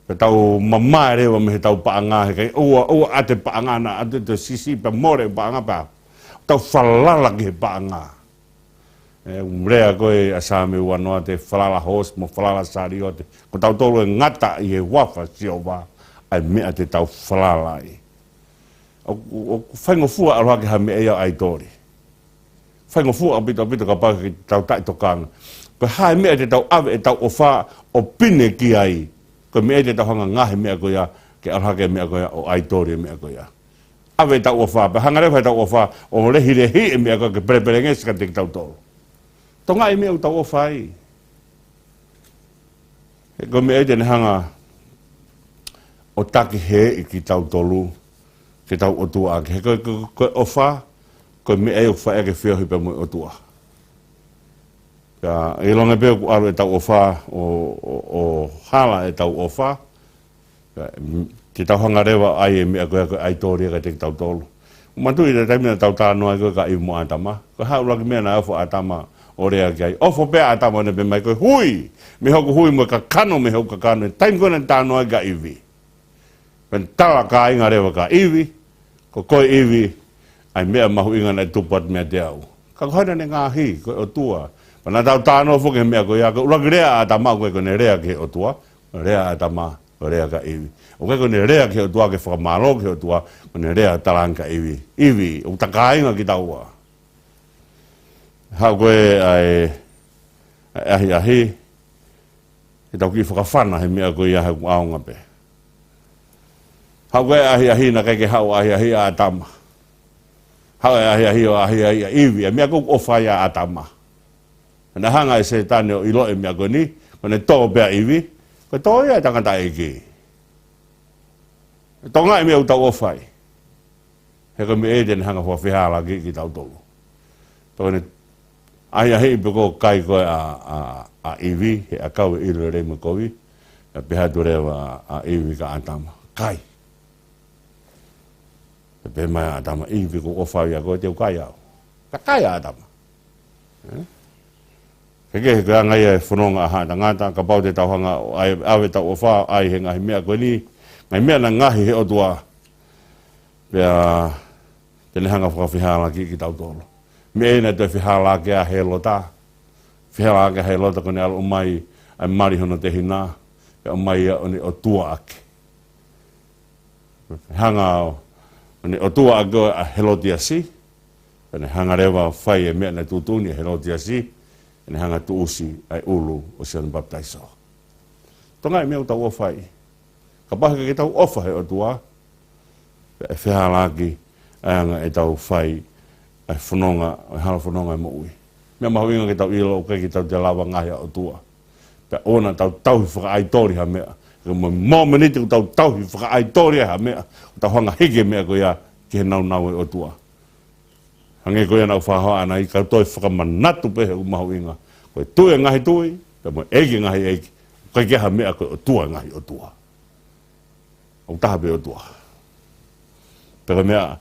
Pe tau mama rewa me he tau paanga he kai ua ate paanga na ate te sisi pa more paanga pa tau whalala ki he paanga. Umrea koe asame wanoa te whalala hos mo whalala sari o te ko tau tolu e ngata i he wafa si o wa ai mea te tau whalala i o whaingo fua aroha ke ha mea ia ai tori whaingo fua a pito ka paka ki tau tai tokanga ko hae mea te tau ave e tau o wha o pine ki ai ko mea te tau hanga ngahe mea ko ia ke aroha ke mea ko ia o ai tori mea ko ia ave tau o wha pe hanga rewa tau o wha o rehi e mea ko ke prepere ngesi ka te ki tau tolu tonga e mea utau o whai. He ko mea tene hanga o taki he i ki tau tolu, ki tau o tua ake. He koe o wha, koe mea e o wha eke whio hipa mui o tua. E longa peo ku aru e tau o wha, o hala e tau o wha, ki tau hanga rewa ai e mea koe ai tori eka te ki tau tolu. Matui te taimina tau tānoa koe ka imu atama, koe hau laki mea na awha atama, o rea ki ai. Ofo pea atama ne pe mai koe hui. Me hoku hui mo ka kano me hoku ka kano. Taim kone tānoa ka iwi. Pen tala ka inga rewa ka iwi. Ko koe iwi. Ai mea mahu inga nei tupat mea te au. Ka koina ne ngā hi koe o tua. Pana tau tānoa fuke mea koe ia. Uraki rea atama koe kone rea ke o tua. Rea atama o rea ka iwi. O koe kone rea ke o tua ke whakamaro ke o tua. Kone rea talang ka iwi. Iwi. O taka inga ki taua. Hau koe ai ahi e tau ki whakawhana he mea koe ia hau aonga pe. Hau koe ahi na keke hau ahi a atama. Hau ahi o ahi a iwi a mea koe o whai a atama. Na hanga e se tane o ilo e mea koe ni, kone tō pea iwi, koe tō ia e tangata e ki. Tonga e mea utau o whai. He koe me e tene hanga whawhihala ki tau tolu. Kone ahi pe ko kai ko a iwi he a kau i re mo kowi a pe hatu rewa a iwi ka atama kai pe mai atama iwi ko ofa ya ko te kai au ka kai atama ke ngai e fononga ha ngata ka pau te tauhanga ai ave tau ofa ai he ngai mea ko ni ngai mea na ngahi he o tua pe Tene hanga whakawhihala ki tau tolo. Me ena te whihala ke a he lota. Whihala ke a he lota kone ala o mai ai mari hono te hina. Pe o mai o ni o tua ake. Hanga o ni o tua ake a helotia si. Tene hanga rewa whai e mea na tutuni a helotia si. Tene hanga tuusi ai ulu o sian baptaiso. Tonga e mea utau o whai. Ka paha ke tau ofa he o tua. E whihala ki anga e tau whai. Ai whanonga, ai hala whanonga e mo ui. Mea mahu inga ke tau ilo o kei ki tau te lawa ngahi o tua. Pea ona tau tauhi whakaaitori ha mea. Ka mō maniti ku tau tauhi whakaaitori ha mea. Ku tau hanga hige mea ko ia ki he nau nau e o tua. Hange ko ia nau whahoa ana i kau toi whakamanatu pehe u mahu inga. Koe tui ngahi tui, pea mo egi ngahi egi. Kai ke ha mea ko o tua ngahi o tua. O taha pe o tua. Pea mea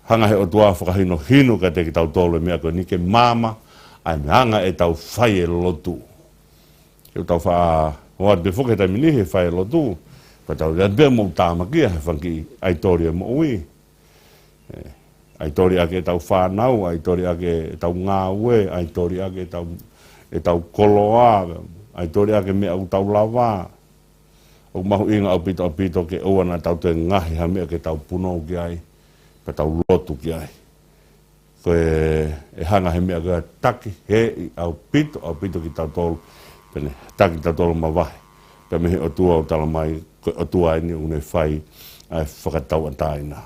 hanga he o tua whakahino hino ka te ki tau tolo mea ko ni ke mama ai hanga e tau whai e lotu. Ke tau wha hoa te whuke tai mini he whai e lotu. Pa tau rea bea mou tāma kia he whanki aitori e mo ui. Aitori ake e tau whanau, aitori ake e tau ngā ue, aitori ake e tau koloa, aitori ake mea u tau lawa. O mahu inga au pito ke oana tau te ngahi ha mea ke tau puno ki ai. Pa tau lotu ki ai. Koe e hanga he mea koe taki he i au pito ki tau tolu. Pene taki tau tolu ma wahi. Pea mehe o tua o tala mai, koe o tua ini une whai ai whakatau an taina.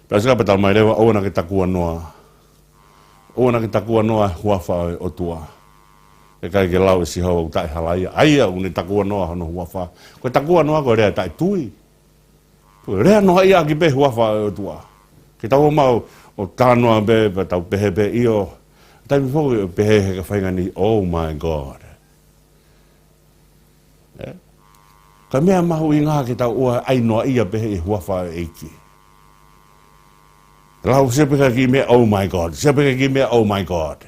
Pea sika pa tala mai rewa oana ke takua noa. Oana ke takua noa huawha o tua. E kai ke lau e si hawa utai halaia. Aia une takua noa hono huawha. Koe takua noa koe rea tai tui. Rea noa ia ki pe huawha o tua. Ke tau mau o tānoa be, pa tau pehe be io. Tai mi fōki o pehe he ka whainga ni, oh my God. Ka mea mahu i ngā ke tau ua ainoa ia pehe i huawha o eiki. Lau sepeka ki mea, oh my God. Sepeka ki mea, oh my God.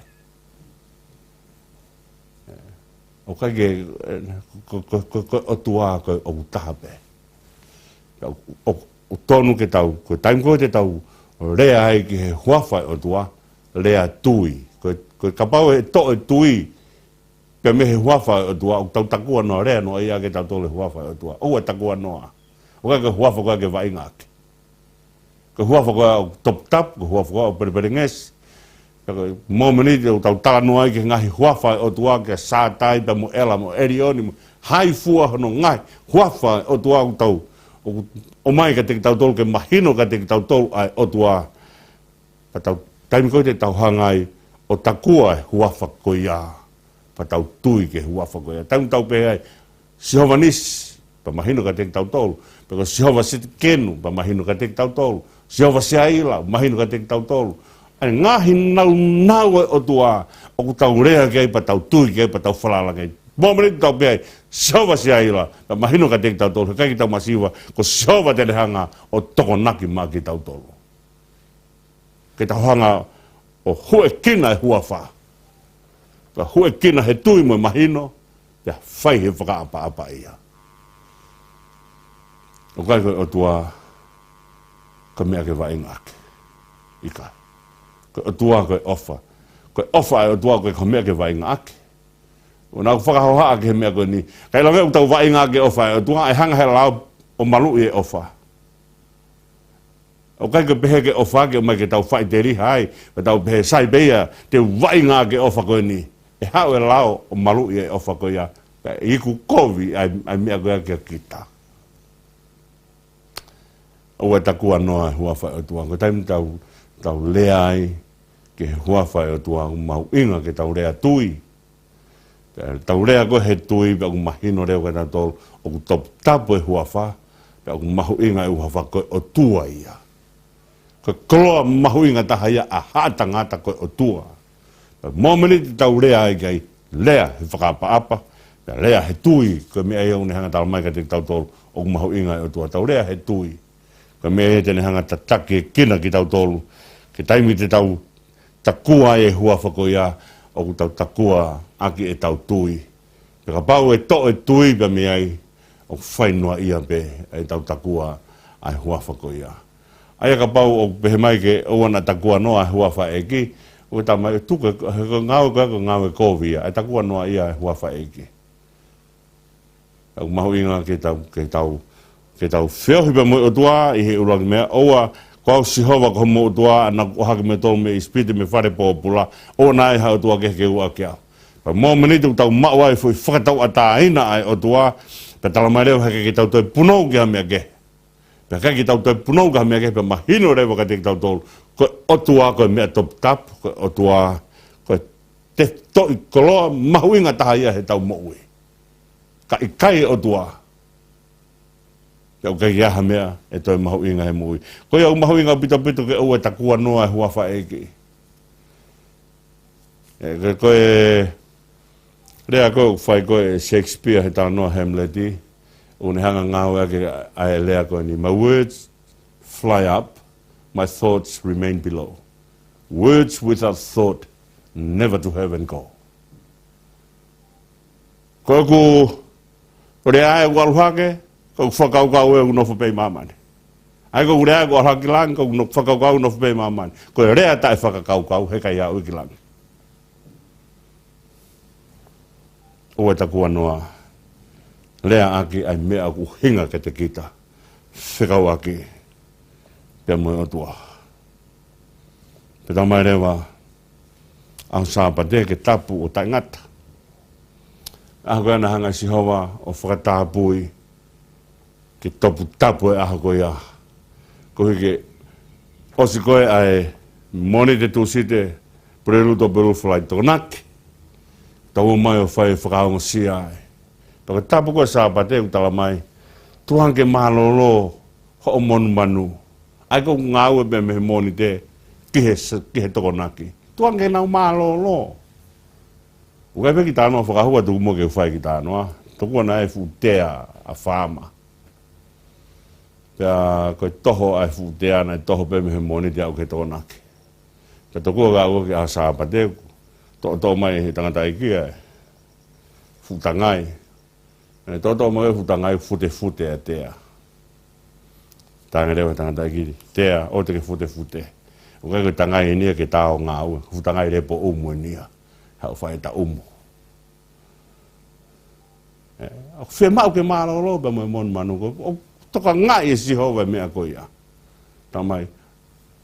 O kai ke o tua ko o tape. O tonu ke tau, ko taim ko te tau rea ai ki he huawha o tua, rea tui. Ko kapau e to e tui, pe me he huawha o tua, o tau takua noa rea noa ia ke tau tole huawha o tua. O e takua noa. O kai ke huawha koe ke vaingake. Ko huawha koe o top tap, ko huawha koe o periperingesi. Mō maniti o tau tānoa ai ke ngahi huawha o tua ke sātai pa mo ela mo erioni mo hai fua hono ngai huawha o tua o tau o mai ka te ki tau tolu ke mahino ka te ki tau tolu ai o tua pa tau taimi koe te tau hangai o takua e huawha ko ia pa tau tui ke huawha ko ia taimi tau pe ai sihova nis pa mahino ka te ki tau tolu pa ko sihova sit kenu pa mahino ka te ki tau tolu sihova siaila mahino ka te ki tau tolu ai ngahi nau o tua o ku tau rea kei pa tau tui kei pa tau whalala kei. Mōmeri tau pēai, siawa si aila, pa mahino ka teki tau tolu, kai ki tau masiwa, ko siawa tele hanga o toko naki mā ki tau tolu. Kei tau hanga o hue kina e huawha. Pa hue kina he tui mo mahino, pia whai he whakaapa ia. O kai koe o tua, ka mea ke waingake. Ika. Koe o tua koe ofa. Koe ofa e o tua koe ka mea ke waingake. O nā whakahoha ke he mea koe ni. Kai la mea utau waingake ofa e o tua e hanga he lau o malu i e ofa. O kai koe pehe ke ofa ke o mai ke tau whai te riha ai. Me tau pehe sai beia te waingake ofa koe ni. E hao e lau o malu i e ofa koe ia. E iku kovi ai mea koe ke kita. O e takua noa huawha o tua. Koe taimi tau lea ai ke huawha o tua mau inga ke tau lea tui. Tau lea koe he tui pe aku mahino reo ke tau tolu o ku top tapo e huawha pe aku mahu inga e huawha koe o tua ia. Koe koloa mahu inga taha ia a hata ngata koe o tua. Mōmeni te tau lea ai kei lea he whakaapa-apa pe lea he tui koe mea iau ne hanga tala mai ka te tau tolu o ku mahu inga e o tua. Tau lea he tui. Koe mea e tene hanga tatake e kina ki tau tolu. Ke taimi te tau takua e huawha ko ia o ku tau takua aki e tau tui. Pe ka pau e to e tui pe me ai o whainua ia pe e tau takua ai huawha ko ia. Aia ka pau o pehe mai ke o ana takua noa hua whaeki, o ta mai tuka ngau e kovia, e takua noa ia hua whaeki. Au mahu inga ke tau whio hipa mo o tua i he urangi mea, oa kau sihova ko mo o tua, ana o hake me tolu me ispiti me whare pōpula, o nai ha o tua ke ua kia. Pa mō manitu tau maua e fui whakatau ata ina ai o tua, pa tala mai reo hake ke tau toi punou ki ha mea ke. Pa kaki tau toi punou ki ha mea ke, pa mahino reo ka te ki tau tolu, ko o tua ko mea top tap, ko o tua, ko te toi koloa mahu inga taha ia he tau moui. Ka i kai o tua. Kau kai aha mea e toi mahu inga he mui. Ko iau mahu inga pito ke ua takua noa e hua whaeki. Koe rea koe whai koe Shakespeare he tau noa Hamleti. Une hanga ngāu ake ai lea koe ni. My words fly up, my thoughts remain below. Words without thought, never to heaven go. Koe ku rea e waluhake, ko whakaukau e unofu pei mamani. Ai ko rea ko haki lang, ko whakaukau unofu pei mamani. Ko rea tae whakaukau, he kai au iki lang. O e takua noa, rea aki ai mea ku hinga ke te kita. Whikau aki, pia moe o tua. Peta mai rewa, ang sāpa te ke tapu o tai ngata. Ako ana hanga si hawa o whakatāpui ke topu tapu e aha koe a. Ko hike, osi koe ai moni te tūsite prelu to peru whalai tō naki. Tau mai o whai whakaongo si ai. Paka tapu koe sāpa te utala mai, tuhange mālolo ho o monu manu. Ai ko ngāu e me mehe moni te kihe toko naki. Tuhange nau mālolo. Ukai pe ki tānoa whakahua tuku mo ke whai ki tānoa. Tokua na e futea a whāma. Pea koe toho ai futea na e toho pe mehe moni te au ke toko naki. Pea tokua ka ua ke a sāpa te to mai he tangata i kia e. Futangai. To mai futangai fute a tea. Tanga rewa tangata i kiri. Tea o te ke fute. Ukai koe tangai nia ke tāo ngā ua. Futangai repo umu nia. Hau whae ta umu. Whea mau ke mālolo pa moe mon manu ko. O toka ngai e si hova mea ko ia. Tamai.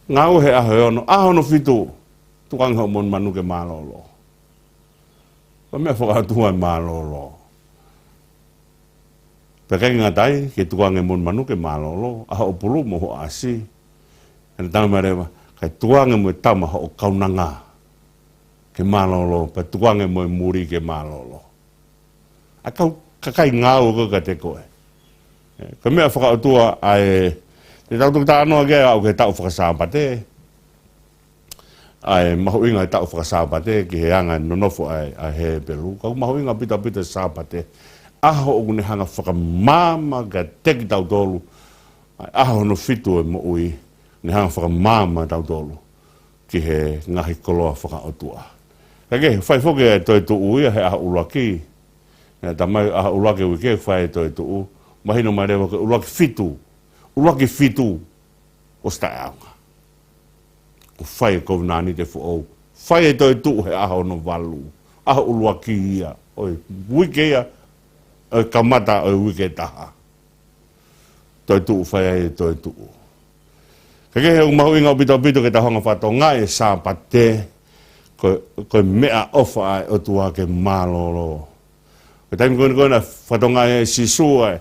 Ngau he ahono fitu. Tukang hau mon manu ke mālolo. Pa mea whakatua mālolo. Pekai ngatai ke tukang e mon manu ke mālolo. Aho pulu mo ho asi. Hena tama rewa. Kai tukang e moe tama ho kaunanga. Ke mālolo, pa tuange moe muri ke mālolo. A kau kakai ngāu ko ka te koe. Ka mea whakautua ai, te tau tuku tānoa ke au ke tau whakasāpate. Ai mahu inga e tau whakasāpate ki he anga nonofo ai he peru. Kau mahu inga pita sāpate. Aho o kune hanga whakamāma ka teki tau tolu. Aho no fitu e mo ui, ne hanga whakamāma tau tolu. Ki he ngahi koloa whakautua. Kake, whai whoke e toi tuu ia he aha ulaki. Ta mai aha ulaki wike whai toi tuu. Mahino mai rewa ke ulaki fitu. Ulaki fitu. O sta aunga. O whai e kou nani te fuou. Whai e toi tuu he aha ono walu. Aha ulaki ia. Oi, wike ia. Oi kamata oi wike taha. Toi tuu whai e toi tuu. Kake he umahu inga o pito ke tahonga whato ngai e sāpate. Ko mea ofa ai o tua ke mālolo. Ko taimi koe na whatonga e sisu ai.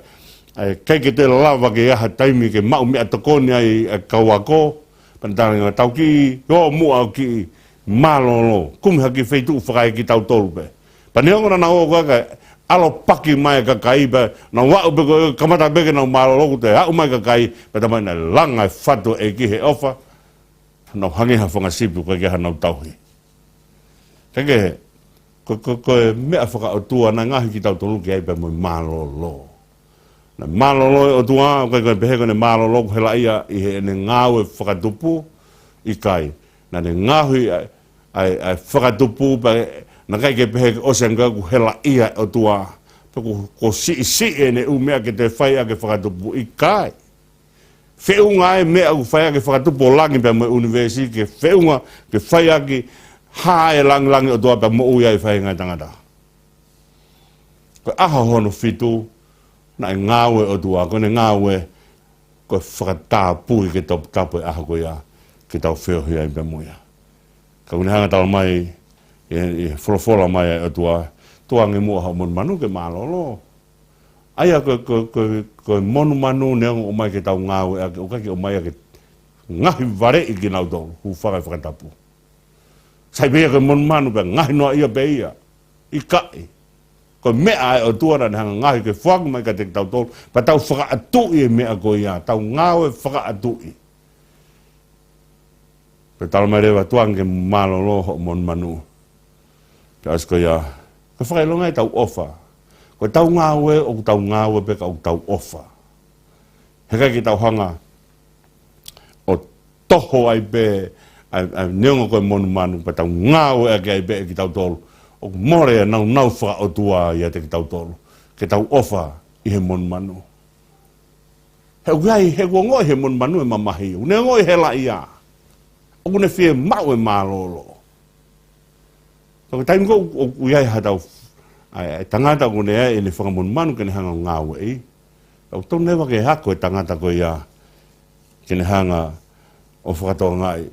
Kei ke te lava ke aha taimi ke mau mea tokoni ai kauako. Pantara nga tau ki, o mua au ki mālolo. Kumi haki wheitu whakai ki tau tolupe. Panihonga na o kaka alo paki mai kakai pa. Na wau pe koe kamata peke na mālolo kute hau mai kakai. Patamai na langa e whato e ki he ofa. Nau hangeha whangasipu koe ke hanau tauhi. Kake, koe mea whakautua na ngahi ki tau tolu ki aipa moe mālolo. Na mālolo e o tua, koe pehe koe ne mālolo ko hela ia i he ne ngāu e whakatupu i kai. Na ne ngahi ai whakatupu na kai ke pehe o senga ko hela ia o tua. Ko si e ne u mea ke te whai a ke whakatupu i kai. Feunga e mea u whaia ke whakatupo langi pe mo universi ke feunga ke whaia ki hae lang o toa pe mo ui ai whaia ngai tangata. Ko aha hono fitu na e ngāwe o tua, ko ne ngāwe ko whakatā pui ke tau tapu e aha ko ia ke tau whiohi ai pe moia. Ka kune hanga tala mai e wholofola mai o tua tuangi mua hau mon manu ke mālolo. Aia ko monu manu neongo o mai ke tau ngāwe ake o kake o mai ake ngahi vare i ki nau tolu hu whakai whakatapu. Sai pia ko monu manu pe ngahi noa ia pe ia i kai. Ko mea e o tuara ni hanga ngahi ke whaku mai ka te tau tolu pa tau whakaatui e mea ko ia tau ngāwe whakaatui. Pe tala mai rewa tuangi mālolo ho monu manu. Ke asko ia ko whakailonga e tau ofa. Ko tau ngāwe o tau ngāwe pe ka o tau ofa. Heka ki tau hanga o toho ai pe a neongo koe monu manu pa tau ngāwe ake ai pe ki tau tolu. O more a nau whaka o tua i ate ki tau tolu. Ke tau ofa i he monu manu. He uai he ngoi he monu manu e mamahi. Une ngoi he la ia. O kune whie mau e mālolo. So ke taimiko o uai ha tau ai tangata ko ne e le whakamon manu kene hanga ngāwe i. Au tau newa ke hako e tangata ko ia kene hanga o whakatoa ngai.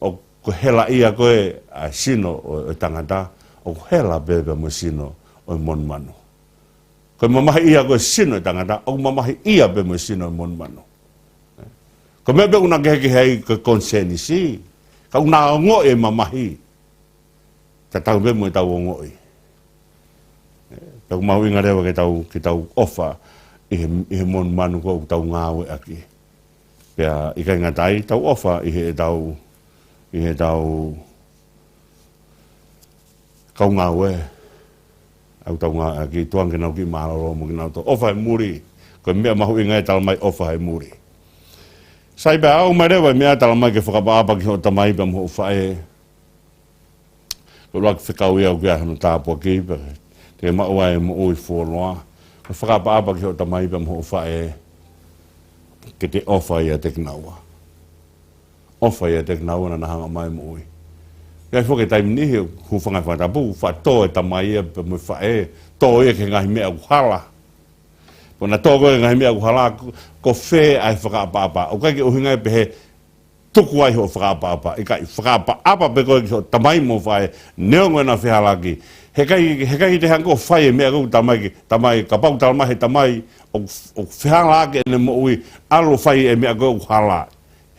O ko hela ia koe a sino o tangata, o ko hela bebe mo sino o mon manu. Ko mamahi ia koe sino e tangata, o mamahi ia bebe mo sino o mon manu. Ko mebe una keheke hei ko konseni si, ka una ongo e mamahi. Ta tau bebe mo e tau ongo i. Tau mau inga rewa ke tau ofa i he mon manu ko tau ngāwe aki. Pea i kai ngatai tau ofa i he tau kau ngāwe. Au tau ngā aki tuang ke nau ki māroro mo ki nau to. Ofa e muri. Ko mea mahu inga e tala mai ofa e muri. Sai pea au mai rewa mea tala mai ke whakapaapa ki ho tamai pa mo whae. Ko laki whikau ia u kia hana tāpua ki pere. Te maua e mo oi wholoa. Ka whakapaapa ki ho tamai pa mo whae ke te ofa ia te kinaua. Ofa ia te kinaua na hanga mai mo oi. Kai whoke taimi nihi hu whangai whatapu, whato e tamai ia pa mo whae, tō ia ke ngahi mea kuhala. Pona tō koe ngahi mea kuhala, ko whē ai whakapaapa. O kai ke uhinga e pehe tuku ai ho whakapaapa. I kai whakapaapa pe koe ki ho tamai mo whae, neongo na whihalaki. He kai te hango whae mea kou tamai, ka pau talama he tamai, o whihala ake ene mo ui, alo whae e mea kou hala.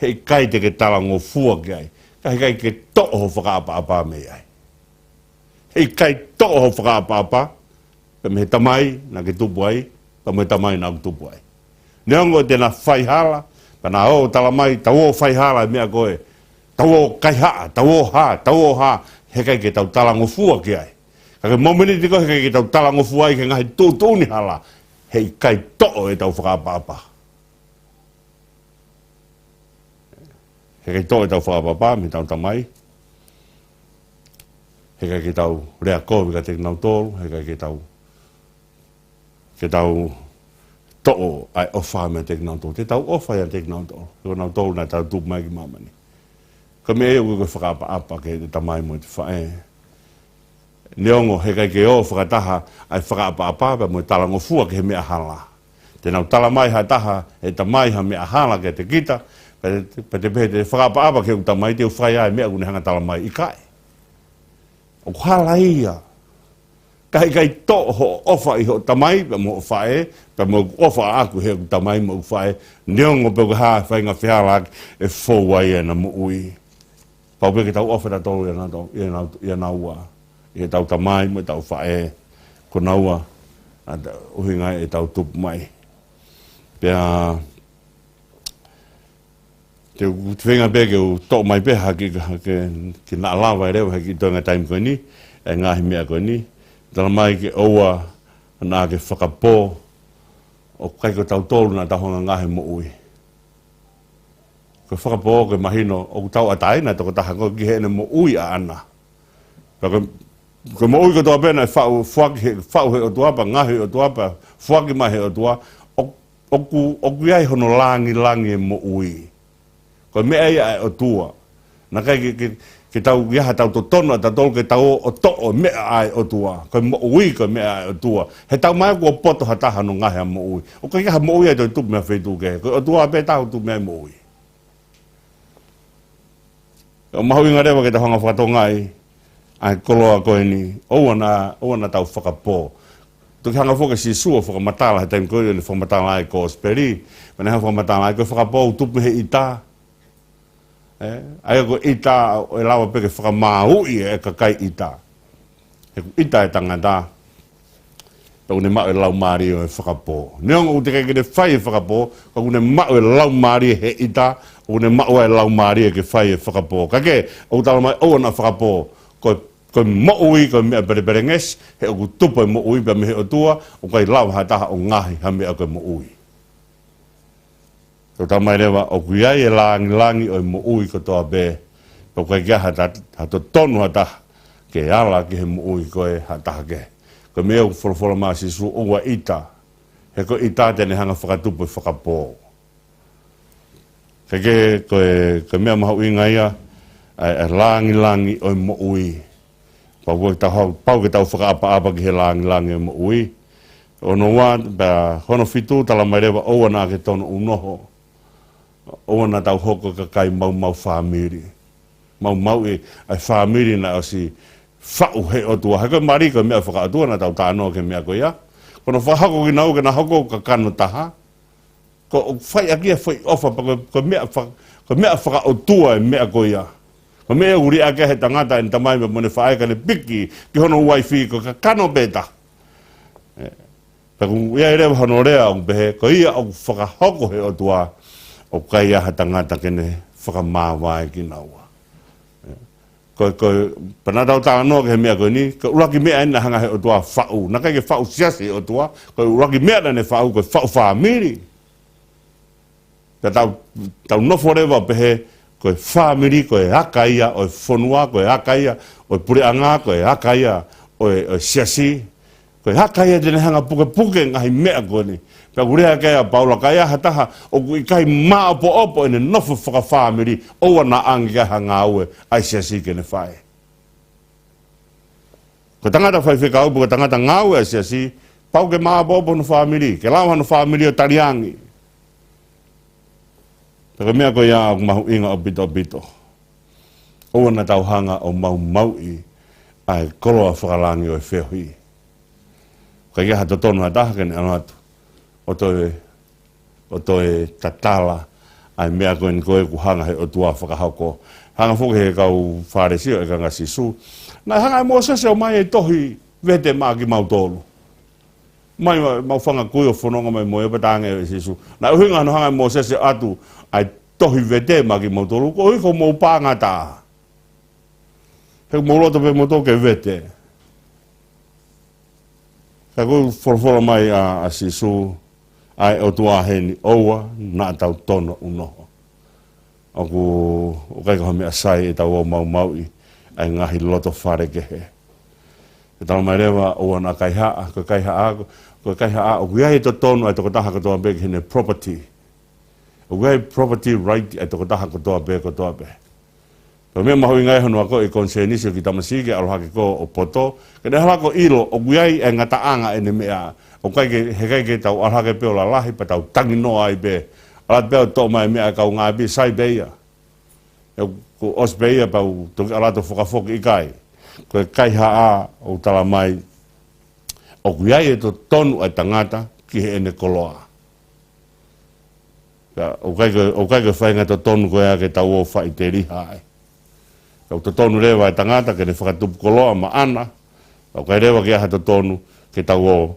He kai te ke talango fua ki ai. He kai ke to'o ho whakaapa me ai. He kai to'o ho whakaapa, pe me he tamai na ke tupu ai, pa me tamai na ke tupu ai. Neongo te na whai hala, pa na o talamai, tau o whai hala mea koe, tau o kai haa, tau o haa, he kai ke tau talango fua ki ai. Kake momeni tiko he kai ke tau talango fua ai ke ngahi tūtūni hala, hei kai to'o e tau whakaapa. He kai to'o e tau whakaapa, me tau tamai. He kai ke tau rea kōwi ka te nau tōru, he kai ke tau to'o ai ofa me te nau tōru. Te tau ofa ia te nau tōru. Ko nau tōru na tau tūp mai ki mamani. Ka me e ui koe whakaapa ke te tamai mo te whae. Neongo he kai ke o whakataha ai whakaapa pa mo talango fua ke he mea hala. Te nau talamai ha taha e tamai ha mea hala ke te kita, pa te pehe te whakaapa ke utamai te uwhai ai mea kune hanga talamai i kai. O hala ia. Kai to ho ofa i ho tamai pa mo whae, pa mo ofa aku he utamai mo whae, neongo pe ha whainga whihala e fōwai e na mo ui. Pau pe ke tau ofa ta tolu ia na ua. I tau tamai mo tau whae ko naua uhinga e tau tupu mai. Pea te whenga pe ke u tō mai pe haki ki na alawa e reo haki toinga taimi koe ni e ngahi mea koe ni tala mai ke oua na ke whakapō o kai ko tau tōru na tahonga ngahi mo ui. Ko whakapō ke mahino o tau atai na toko taha ko ki he mo ui a ana. Ko mo ui ko toa pena whau he o tuapa, ngahi o tuapa, whaki mai he o tua, o oku ai hono langi mo ui. Ko me ai o tua. Na kai ke tau iaha tau to tono ta tol ke tau o to o me ai o tua. Ko mo ui ko me ai o tua. He tau mai ko poto hata no ngahe mo ui. O kai ha mo ui to tu me fe tu ke. Ko o tua pe tau tu me mo ui. O mahu inga rewa ke ta hanga whakatongai ai koloa koe ni. Oana tau whakapo. Tu hanga foka si sua whakamatala he taim koe ni whakamatala ai ko speri. Pane hanga whakamatala ai ko whakapo tupu he ita. Ai ko ita e lawa peke whakamaui e kakai ita. He ku ita e tangata. Pau ne mao e lau maari o e whakapo. Neonga u te kei kene whai e whakapo. Pau ne mao e lau maari he ita. O ne mao e lau maari e ke whai e whakapo. Kake o tala mai o na whakapo. Ko mo'ui ko mea berenges. He o ku tupo e mo'ui pa me he o tua. O kai lau hataha o ngahi ha mea ko mo'ui. Ko tau mai rewa, o kuiai e langi o i mo ui ko toa bē. Ko kai kia hato tonu hata ke ala ki he mo ui ko e hata ke. Ko mea u wholawhola maa si su ua ita. He ko ita tene hanga whakatupu e whakapō. Ko mea mahu inga ia, e langi o i mo ui. Pau ke tau whakaapa ki he langi o i mo ui. Ono wā, hono fitu tala mai rewa oua nā ke tono unoho. Oana tau hoko ka kai mau whamiri. Mau e ai whamiri na o si whau he o tua. Haka marika mea whakaatua na tau tānoa ke mea koe ia. Kono whahako ki nau ke na hoko ka kano taha. Ko whai akia whai ofa pa ko mea whakaatua e mea koe ia. Ko mea uri ake he tangata en tamai me mone whaeka ne piki ki hono waifi ko ka kano beta. Paku ia ere hono rea o behe ko ia o whakahoko he o tua. O kai aha tangata kene whakamāwai ki naua. Ko panatau tānoa ke he mea koe ni, ko uraki mea ina hanga he o tua whau. Na kai ke whau siasi o tua, ko uraki mea nane whau, ko whau whamiri. Ka tau nofo rewa pehe, ko whamiri, ko e haka ia, o whonua, ko e haka ia, o pureanga, ko e haka ia, o siasi. Ko e haka ia tene hanga puke ngahi mea koe ni. Ka urea kaya paula kaya hataha o kui kai maa opo ene nofu whakawhamiri oa na angi kai hanga aue ai siasi kene whae. Ko tangata whai whika upu, ko tangata ngāue ai siasi, pau ke maa opo no whamiri, ke lau hano whamiri o tariangi. Taka mea ko ia o mahu inga o bito. Oa na tau hanga o maui ai koloa whakalangi o e whehui. Ka ia hato tonu hataha kene anu hatu. O toe tatala ai mea koe ni koe ku hanga he o tua whakahauko. Hanga whuke he kau wharesio e kanga sisu. Nā hanga e mōsese o mai e tohi vete maa ki mau tolu. Mai mau whanga kui o whanonga mai moe patange e sisu. Nā uhinga no hanga e mōsese atu ai tohi vete maa ki mau tolu. Ko hiko mō pānga tā. He mōrota pe moto ke vete. Ka koe whorofora mai a sisu. Ai o tua heni oua nā tau tono unoho. O kai koha mea sai e tau o maui ai ngahi loto whare kehe. E tau mai rewa oua nā kai haa, ko kai haa, o kuia he to tono ai toko taha katoa be hene property. O kuia he property right ai toko taha katoa be katoa be. Pau mea mahui ngai honua ko e konsenisio ki tamasike alohake ko o poto. Kene halako ilo o kuia e ngataanga ene mea. O kai ke tau alhake peo la lahi pa tau tangi noa ai be. Alat peo tō mai mea kau ngā bi sai beia. Ko os beia pau toki alato whakafoki i kai. Ko kai haa o tala mai. O kuiai e to tonu ai tangata ki he ene koloa. O kai ke whainga to tonu koe a ke tau o whai te riha ai. O to tonu rewa ai tangata ke ne whakatupu koloa ma ana. O kai rewa ke aha to tonu ke tau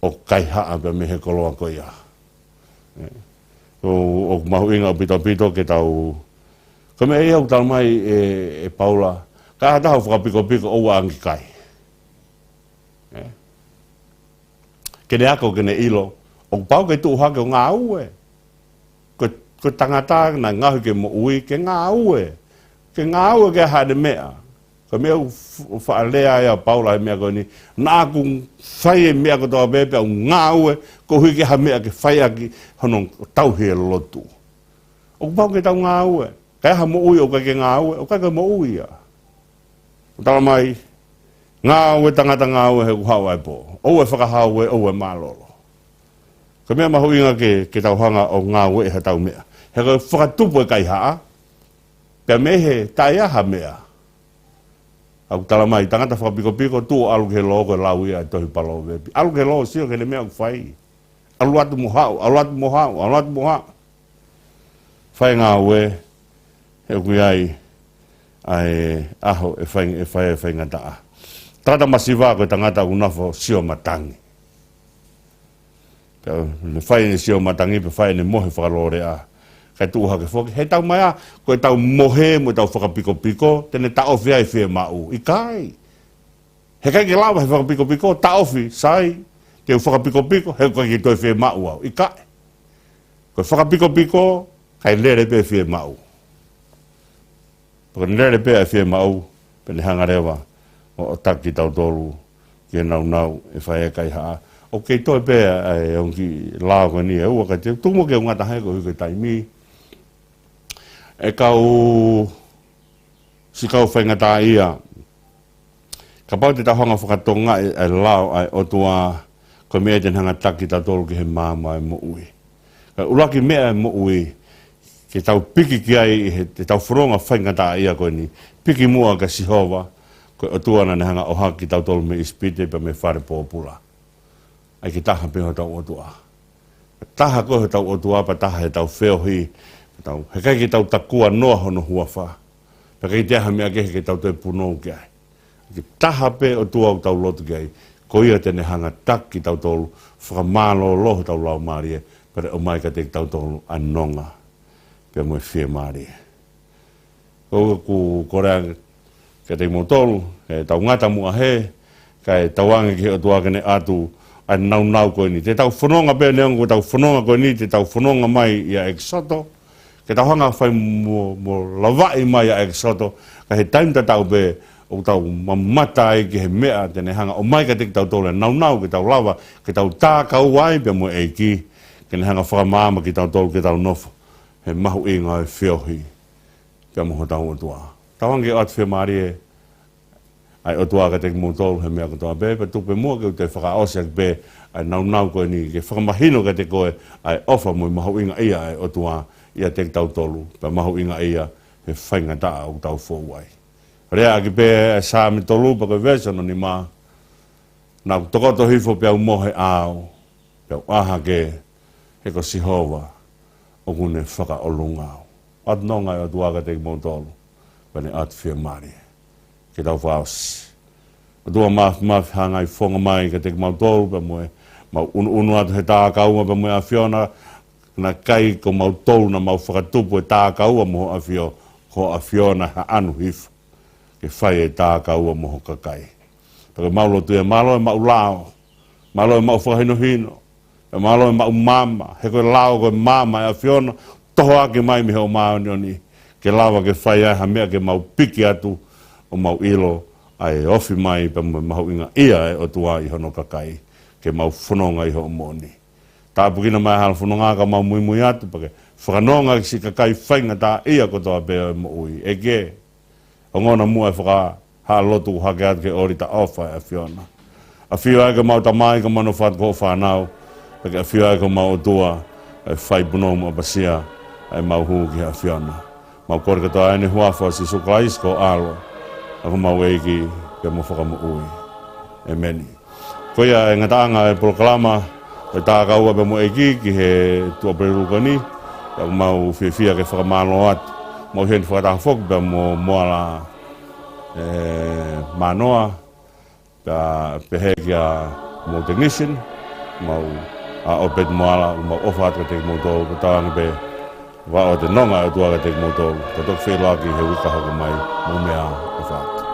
o kai haa pe me he koloa ko ia. O mahu inga o pito ke tau. Ko me au tau mai e Paula. Ka hata hau whakapiko oua angi kai. Kene ako kene ilo. O pau ke tuu hake o ngā ue. Ko tangata na ngahu ke mo ui ke ngā ue. Ke ngā ue ke hade mea. Ko ka mea whaalea ea paula he mea koe ni, nā kung whai e mea kotoa pepe au ngā ue, ko hui ke ha mea ke whai aki honong tau he lotu. O pau ke tau ngā ue, kai ha mo ui o kai ke ngā ue, o kai ke mo ui a. O tala mai, ngā ue tangata ngā ue he kuhau ai po, o e whakahau e, o e mālolo. Ka mea mahu inga ke tau hanga o ngā ue he tau mea. He koe whakatupu e kai haa, pia mehe tai aha mea. Au tala mai, tangata whakapiko-piko, tu alu ke loo koe lau ia e tohi palo vepi. Alu ke loo sio ke ne mea kuwhai. Alu atu mohau, alu atu mohau, alu atu mohau. Whai ngā ue, he kui ai aho e whai ngā taa. Tata masiwa koe tangata unafo sio matangi. Ne whai ne sio matangi, pe whai ne mohe whakalore a. Kai tu ha ke foki, he tau mai a, koe tau mohe mo tau whakapiko-piko, tene ta ofi ai whie mau. I kai. He kai ke lawa he whakapiko-piko, ta ofi, sai, te whakapiko-piko, he kai ke toi whie mau au. I kai. Koe whakapiko-piko, kai lere pe whie mau. Paka lere pe ai whie mau, pene hangarewa, o taki tau tolu, ki nau, e whai e kai haa. O kei toi pe ai onki lao koe ni e ua kai te, tumo ke ungata hei koe hui taimi. E kau si kau whaingata ia ka pau te tahonga whakatonga e lao ai otua ko mea ten hanga taki ta tolu ki he māma e mo ui ka ulaki mea e mo ui ke tau piki ki ai te tau whuronga whaingata ia koe ni piki mua ka sihova ko otua na ne hanga oha ki tau tolu me ispite pa me whare pōpula ai ki taha peho tau otua taha koe tau otua pa taha he tau wheohi tau he kai ki tau takua noa hono huafa. Pa kai te aha mea kehe ki tau te punou ki ai. Ki taha pe o tua o tau lotu ki ai. Ko ia tene hanga tak ki tau tolu. Whakamālo loho tau lau maarie. Pere o mai ka te tau tolu anonga. Pea moe whie maarie. Ko ku korea ka te mo tolu. Ke tau ngata mua he. Kai tau ange ki o tua kene atu. Ai nau koe ni. Te tau whanonga pe neongo tau whanonga koe ni. Te tau whanonga mai ia eksoto. Ke tau hanga whai mo lawai mai a eksoto, ka he taimta tau be o tau mamata ai ki he mea tene hanga o mai ka te tau tole nau ke tau lawa, ke tau tākau ai pe mo eiki, ke ne hanga whakamāma ki tau tolu ke tau nofo, he mahu inga e whiohi, pe mo tau o tua. Tau hangi o atu whemari e, ai o tua ka te mo tolu he mea katoa be, pe tupe mua ke te whakaosia be, ai nau koe ni, ke whakamahino ka te koe, ai ofa mo mahu inga ia e o tua, ia te tau tolu, pa mahu inga ia he whainga taa o tau fōwai. Rea ki pē sā me tolu pa koe vesono ni mā, nā tokoto hifo pe au mohe ao, pe au aha ke he ko sihova o kune whaka o lungao. At nonga e o tuaka te mo tolu, pa ne at whia mari, ke tau whaos. O tua maf hangai whonga mai ka te mo tolu, pa moe, mau unu atu he tā kaunga pa moe a whiona, na kai ko mau tolu na mau whakatupu e tā kaua moho a whio, ko a whiona ha anu hifu, ke whai e tā kaua moho ka kai. Paka mau lotu e malo e mau lao, malo e mau whakahino hino, e malo e mau mama, he koe lao koe mama e a whiona, toho ake mai mi heo maoni oni, ke lawa ke whai ai ha mea ke mau piki atu, o mau ilo, ai ofi mai pa mau inga ia e o tua i hono ka kai, ke mau whanonga i ho moni. Tā pukina mai hala whanonga ka mau mui atu, pake whakanonga ki si ka kai whainga tā ia kotoa pēo e mo ui. E ke, o ngona mua e whaka hala lotu hake atu ke ori ta ofa e a whiona. A whio ai ka mau ta mai ka mano what ko whanau, pake a whio ai ka mau tua e whai puno mo apasia e mau huu ki a whiona. Mau kore katoa ene huafa si suklais ko alo, ako mau eiki ke mo whaka mo ui. E meni. Koia e ngataanga e proklama, e tā kaua pe mo eiki ki he tua peruka ni, e mau whiawhia ke whakamālo atu. Mau heni whakataha whoku pe mo moala manoa, pe hekia mo technician, mau a opet moala, mau ofa atu ka teki mo tōu, ka tāngi pe wa o te nonga e tua ka teki mo tōu. Ka tok whelaki he wikaha ko mai, mo mea ofa atu.